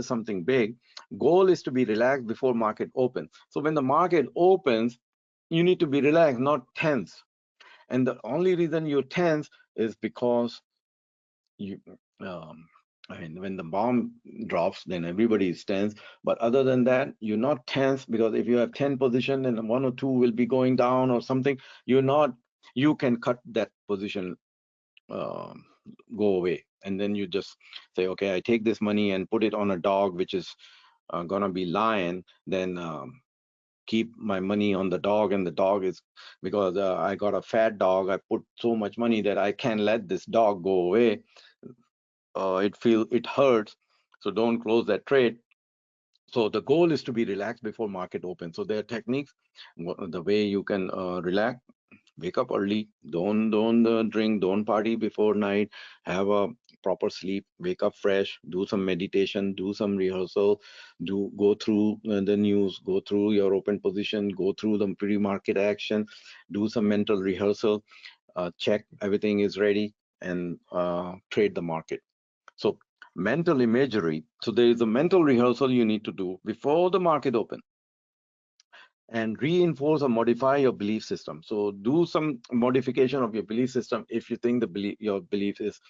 something big. Goal is to be relaxed before market open. So when the market opens, you need to be relaxed, not tense. And the only reason you're tense is because you um, I mean, when the bomb drops, then everybody is tense. But other than that, you're not tense, because if you have 10 position and one or two will be going down or something, you're not, you can cut that position, um, go away. And then you just say, okay, I take this money and put it on a dog, which is gonna be lion, then keep my money on the dog, and the dog is, because I got a fat dog, I put so much money that I can't let this dog go away. It hurts, so don't close that trade. So the goal is to be relaxed before market opens. So there are techniques, the way you can relax. Wake up early, don't drink, don't party before night, have a proper sleep, wake up fresh, do some meditation, do some rehearsal, do go through the news, go through your open position, go through the pre-market action, do some mental rehearsal, check everything is ready, and trade the market. So mental imagery. So there is a mental rehearsal you need to do before the market open, and reinforce or modify your belief system. So do some modification of your belief system if you think your belief is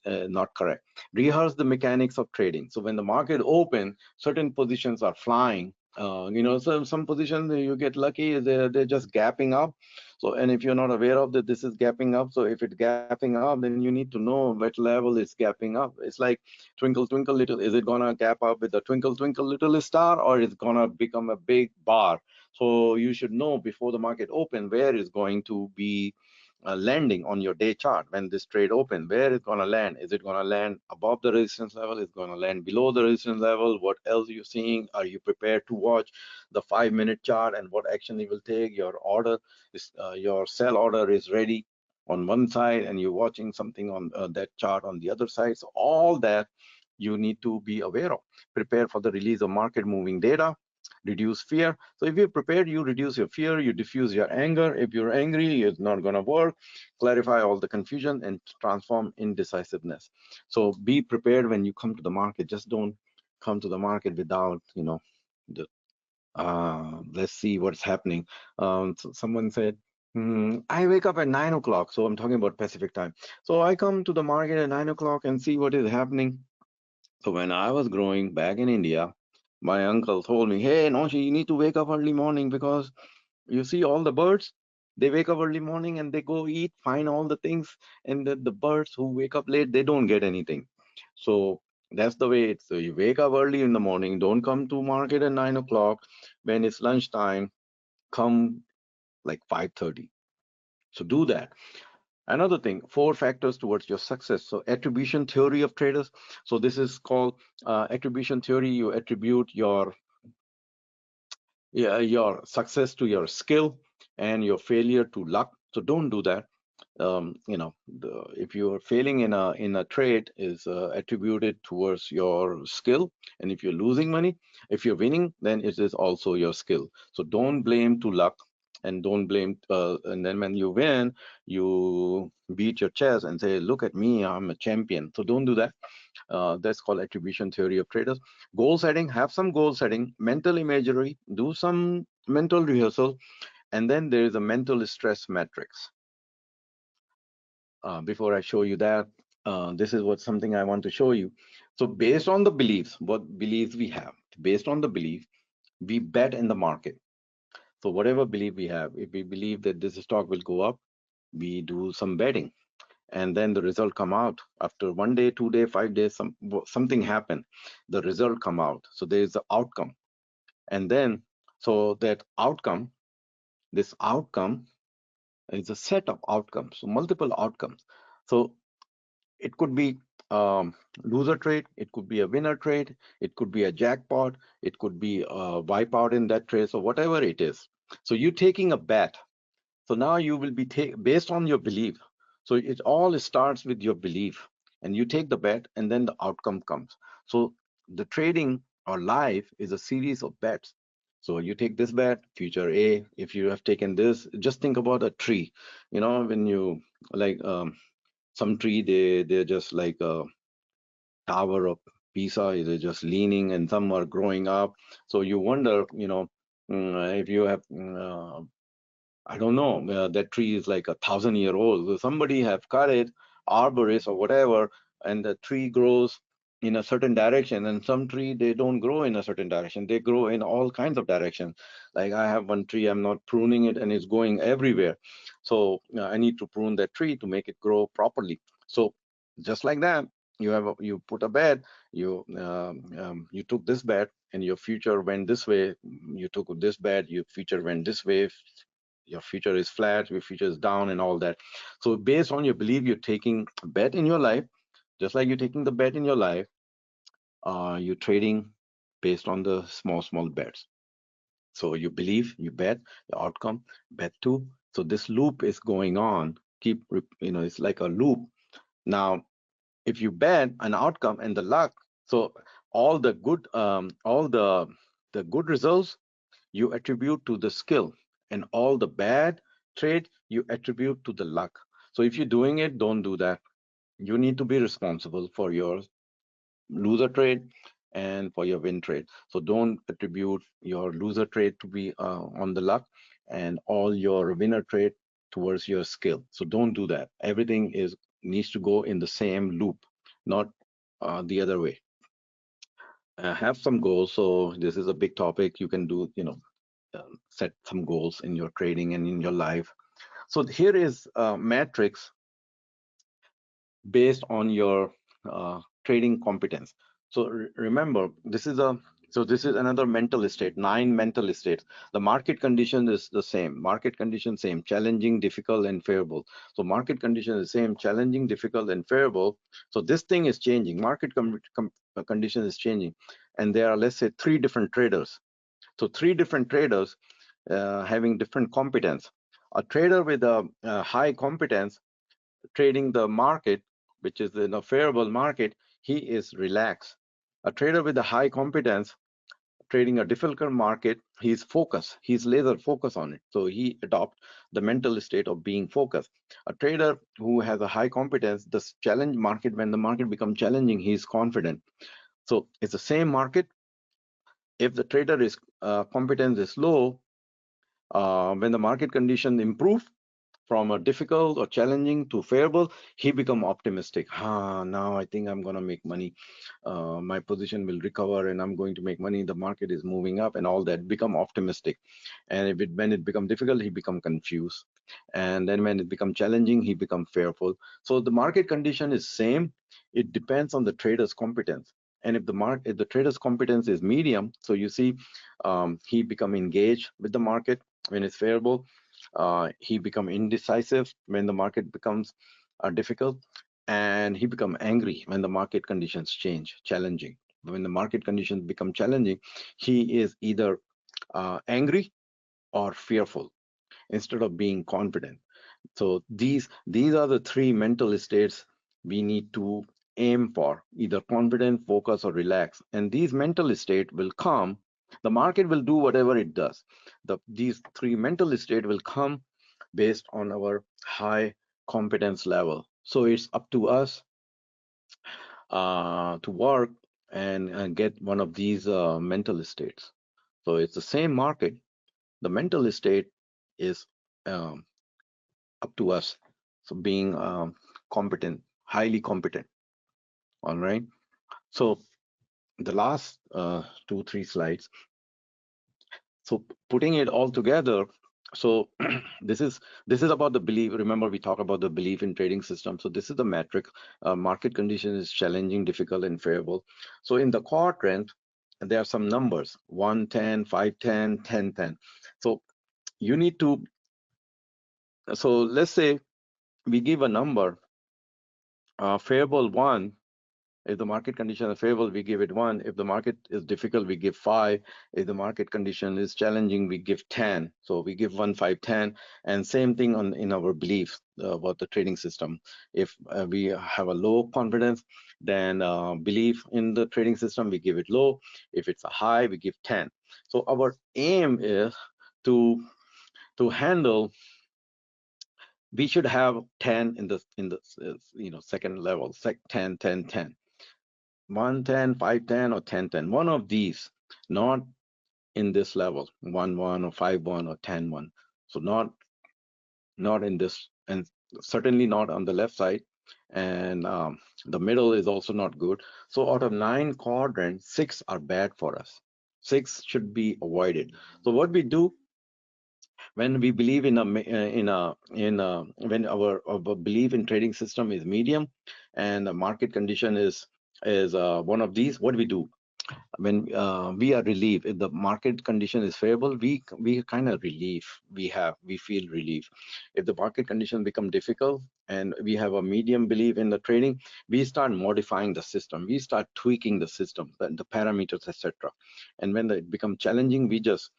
not correct. Rehearse the mechanics of trading. So when the market open, certain positions are flying. some positions you get lucky, they're just gapping up. So, and if you're not aware of that this is gapping up, so if it's gapping up, then you need to know what level it's gapping up. It's like twinkle twinkle little, is it gonna gap up with the twinkle twinkle little star, or it's gonna become a big bar? So you should know before the market open where is going to be landing on your day chart. When this trade open, where it's going to land? Is it going to land above the resistance level? Is it going to land below the resistance level? What else are you seeing? Are you prepared to watch the 5 minute chart and what action you will take? Your order is your sell order is ready on one side, and you're watching something on that chart on the other side. So all that you need to be aware of. Prepare for the release of market moving data. Reduce fear. So if you're prepared, you reduce your fear, you diffuse your anger. If you're angry, it's not going to work. Clarify all the confusion and transform indecisiveness. So be prepared when you come to the market. Just don't come to the market without, the, let's see what's happening. So someone said, I wake up at 9 o'clock. So I'm talking about Pacific time. So I come to the market at 9 o'clock and see what is happening. So when I was growing back in India, my uncle told me, "Hey, Noshi, you need to wake up early morning because you see all the birds. They wake up early morning and they go eat, find all the things, and the birds who wake up late, they don't get anything." So that's the way it's. So you wake up early in the morning. Don't come to market at 9 o'clock. When it's lunchtime, come like 5:30. So do that. Another thing, four factors towards your success. So attribution theory of traders. So this is called attribution theory. You attribute your success to your skill and your failure to luck. So don't do that. If you're failing in a trade is attributed towards your skill, and if you're losing money, if you're winning, then it is also your skill. So don't blame to luck, and don't blame. And then when you win, you beat your chest and say, "Look at me, I'm a champion." So don't do that. That's called attribution theory of traders. Goal setting, have some goal setting, mental imagery, do some mental rehearsal, and then there is a mental stress matrix. Before I show you that, this is what something I want to show you. So based on the beliefs, what beliefs we have, based on the belief, we bet in the market. So whatever belief we have, if we believe that this stock will go up, we do some betting, and then the result come out after 1 day, 2 day, 5 days, something happen, the result come out. So there is the outcome, and then so that outcome, this outcome is a set of outcomes, so multiple outcomes. So it could be um, loser trade, it could be a winner trade, it could be a jackpot, it could be a wipeout in that trade. So whatever it is, so you're taking a bet. So now you will be based on your belief. So it all starts with your belief, and you take the bet, and then the outcome comes. So the trading or life is a series of bets. So you take this bet, future A. If you have taken this, just think about a tree. When you like some tree, they're just like a tower of Pisa. They're just leaning, and some are growing up. So you wonder, if you have I don't know. That tree is like 1,000 year old. So somebody have cut it, arborist or whatever, and the tree grows in a certain direction. And some tree they don't grow in a certain direction. They grow in all kinds of directions. Like I have one tree, I'm not pruning it, and it's going everywhere. So I need to prune that tree to make it grow properly. So just like that, you put a bet. You took this bet, and your future went this way. You took this bet, your future went this way. Your future is flat, your future is down, and all that. So based on your belief, you're taking a bet in your life. Just like you're taking the bet in your life, you're trading based on the small bets. So you believe, you bet, the outcome, bet two. So this loop is going on. It's like a loop. Now if you bet an outcome and the luck, so all the good results you attribute to the skill, and all the bad trade you attribute to the luck. So if you're doing it, don't do that. You need to be responsible for your loser trade and for your win trade. So don't attribute your loser trade to be on the luck, and all your winner trade towards your skill. So don't do that. Everything is needs to go in the same loop, not the other way. have some goals. So this is a big topic. You can do, set some goals in your trading and in your life. So here is a matrix based on your trading competence. So remember, this is another mental state, 9 mental states. The market condition is the same. Market condition same, challenging, difficult, and favorable. So market condition is same, challenging, difficult, and favorable. So this thing is changing. Market condition is changing, and there are, let's say, 3 different traders. So 3 different traders having different competence. A trader with a high competence trading the market, which is in a favorable market, he is relaxed. A trader with a high competence trading a difficult market, he's focused. He's laser focused on it. So he adopt the mental state of being focused. A trader who has a high competence, the challenge market, when the market becomes challenging, he's confident. So it's the same market. If the trader is competence is low, when the market condition improve, from a difficult or challenging to favorable, he become optimistic. Now I think I'm going to make money. My position will recover and I'm going to make money. The market is moving up and all that. Become optimistic. And when it become difficult, he become confused. And then when it become challenging, he become fearful. So the market condition is same. It depends on the trader's competence. And if the trader's competence is medium, so you see, he become engaged with the market when it's favorable. He become indecisive when the market becomes difficult, and he become angry when the market conditions change, challenging. When the market conditions become challenging, he is either angry or fearful instead of being confident. So these are the 3 mental states we need to aim for, either confident, focus, or relax. And these mental state will come. The market will do whatever it does. These 3 mental state will come based on our high competence level. So it's up to us to work and get one of these mental states. So it's the same market. The mental state is um, up to us. So being competent, highly competent. All right. So the last 2, 3 slides. So putting it all together. So this is about the belief. Remember, we talk about the belief in trading system. So this is the metric. Market condition is challenging, difficult, and favorable. So in the quadrant, there are some numbers: 1, 10, 5, 10, 10, 10. So you need to. So let's say we give a number, favorable 1. If the market condition is favorable, we give it 1. If the market is difficult, we give 5. If the market condition is challenging, we give 10. So we give 1, 5, 10. And same thing in our beliefs about the trading system. If we have a low confidence, then belief in the trading system, we give it low. If it's a high, we give 10. So our aim is to handle. We should have 10 in the second level, 10, 10, 10. 110, 510, or 1010. One of these, not in this level, 1 1 or 5 1 or 10 1. So not in this, and certainly not on the left side. And the middle is also not good. So out of 9 quadrants, 6 are bad for us. 6 should be avoided. So what we do when we believe when our belief in trading system is medium, and the market condition is one of these, what we do when we are relieved. If the market condition is favorable, we kind of relief, we feel relief. If the market condition become difficult and we have a medium belief in the trading, we start modifying the system, we start tweaking the system, the parameters, etc. And when it become challenging, we just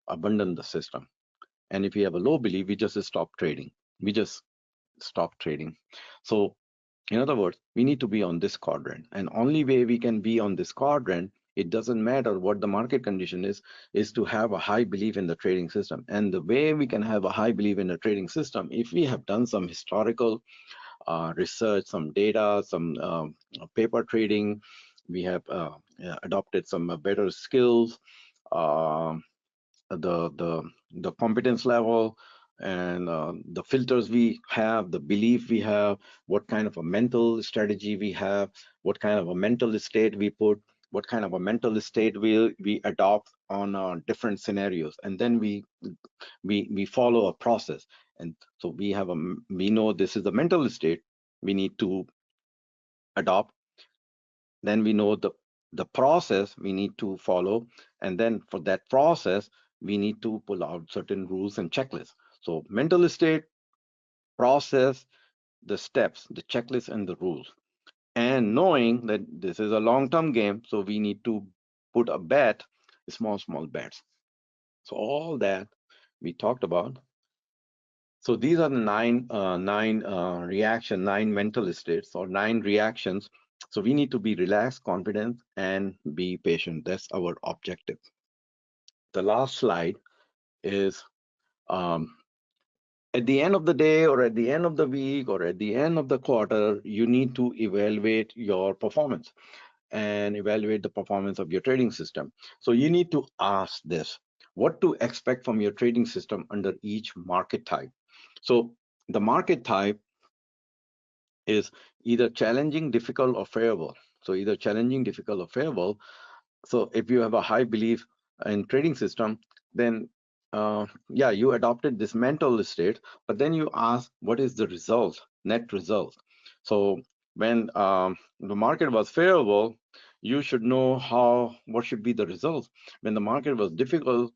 abandon the system. And if we have a low belief, we just stop trading, we just stop trading. So in other words, we need to be on this quadrant, and only way we can be on this quadrant, it doesn't matter what the market condition is to have a high belief in the trading system. And the way we can have a high belief in the trading system, if we have done some historical research, some data, some paper trading, we have adopted some better skills, um the competence level, and the filters we have, the belief we have, what kind of a mental strategy we have, what kind of a mental state we put, what kind of a mental state we adopt on different scenarios, and then we follow a process. And so we know this is the mental state we need to adopt. Then we know the process we need to follow, and then for that process we need to pull out certain rules and checklists. So mental state, process, the steps, the checklist, and the rules. And knowing that this is a long-term game, so we need to put a bet, small bets. So all that we talked about. So these are the nine mental states or nine reactions. So we need to be relaxed, confident, and be patient. That's our objective. The last slide is um, at the end of the day, or at the end of the week, or at the end of the quarter, you need to evaluate your performance and evaluate the performance of your trading system. So you need to ask this: what to expect from your trading system under each market type. So the market type is either challenging, difficult, or favorable. So either challenging, difficult, or favorable. So if you have a high belief in trading system, then yeah, you adopted this mental state, but then you ask, what is the result, net result? So when the market was favorable, you should know what should be the result. When the market was difficult,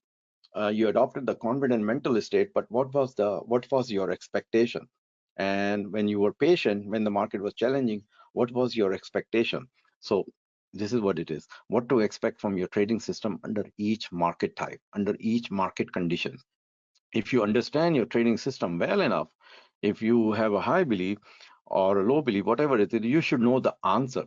you adopted the confident mental state, but what was your expectation? And when you were patient, when the market was challenging, what was your expectation? So this is what it is: what to expect from your trading system under each market type, under each market condition. If you understand your trading system well enough, if you have a high belief or a low belief, whatever it is, you should know the answer.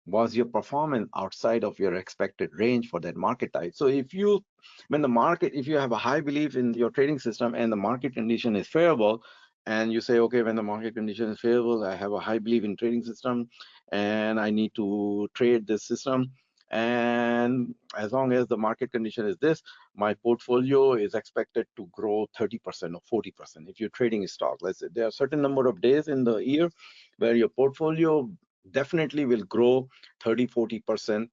Was your performance outside of your expected range for that market type? So if you have a high belief in your trading system and the market condition is favorable, and you say, okay, when the market condition is favorable, I have a high belief in trading system and I need to trade this system, and as long as the market condition is this, my portfolio is expected to grow 30% or 40%. If you're trading stock, let's say there are a certain number of days in the year where your portfolio definitely will grow 30-40%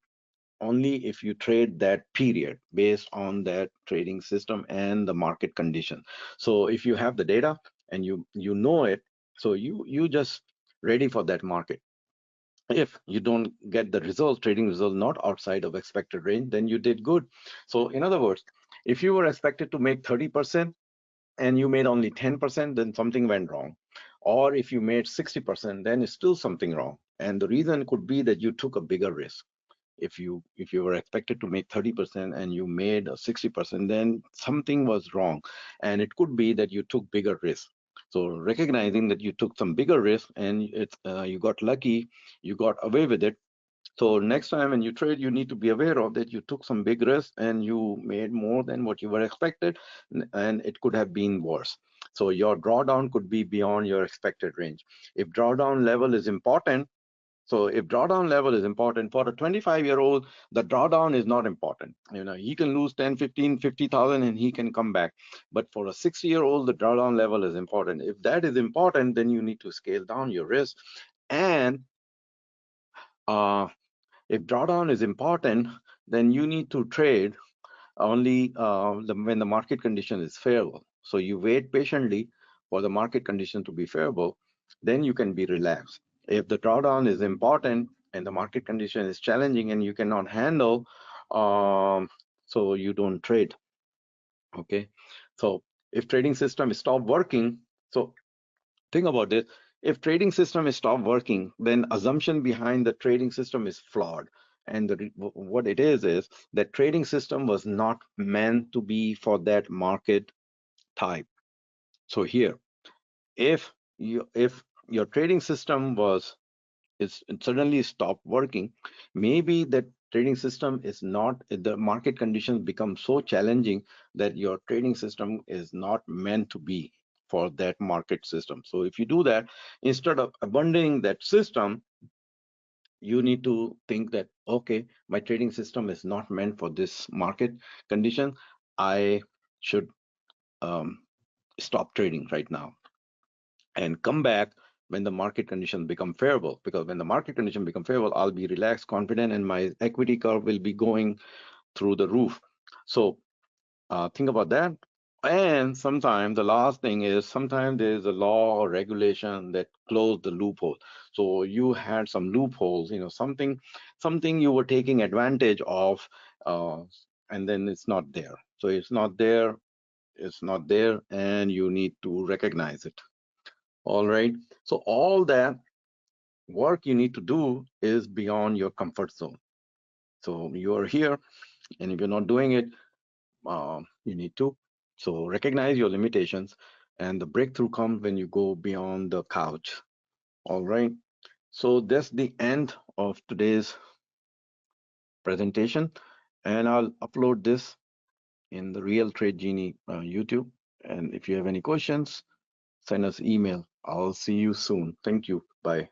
only if you trade that period based on that trading system and the market condition. So if you have the data and you know it, so you just ready for that market. If you don't get the result, trading result not outside of expected range, then you did good. So in other words, if you were expected to make 30% and you made only 10%, then something went wrong. Or if you made 60%, then it's still something wrong. And the reason could be that you took a bigger risk. If you were expected to make 30% and you made 60%, then something was wrong. And it could be that you took bigger risk. So recognizing that you took some bigger risk and you got lucky, you got away with it. So next time when you trade, you need to be aware of that you took some big risk and you made more than what you were expected, and it could have been worse. So your drawdown could be beyond your expected range. If drawdown level is important, if drawdown level is important for a 25-year-old, the drawdown is not important. He can lose 10, 15, 50,000 and he can come back. But for a 60-year-old, the drawdown level is important. If that is important, then you need to scale down your risk. And uh, if drawdown is important, then you need to trade only when the market condition is favorable. So you wait patiently for the market condition to be favorable, then you can be relaxed. If the drawdown is important and the market condition is challenging and you cannot handle, so you don't trade. Okay, so if trading system stop working, so think about this. If trading system is stop working, then assumption behind the trading system is flawed. And what it is that trading system was not meant to be for that market type. So here, if your trading system is suddenly stopped working, maybe that trading system is not, the market conditions become so challenging that your trading system is not meant to be for that market system. So if you do that, instead of abandoning that system, you need to think that, okay, my trading system is not meant for this market condition. I should stop trading right now and come back when the market conditions become favorable. Because when the market conditions become favorable, I'll be relaxed, confident, and my equity curve will be going through the roof. So think about that. And sometimes the last thing is sometimes there's a law or regulation that close the loophole. So you had some loopholes, something you were taking advantage of, uh, and then it's not there. So it's not there, and you need to recognize it. All right. So all that work you need to do is beyond your comfort zone. So you are here, and if you're not doing it, you need to. So recognize your limitations, and the breakthrough comes when you go beyond the couch. All right. So that's the end of today's presentation, and I'll upload this in the Real Trade Genie YouTube. And if you have any questions, send us email. I'll see you soon. Thank you. Bye.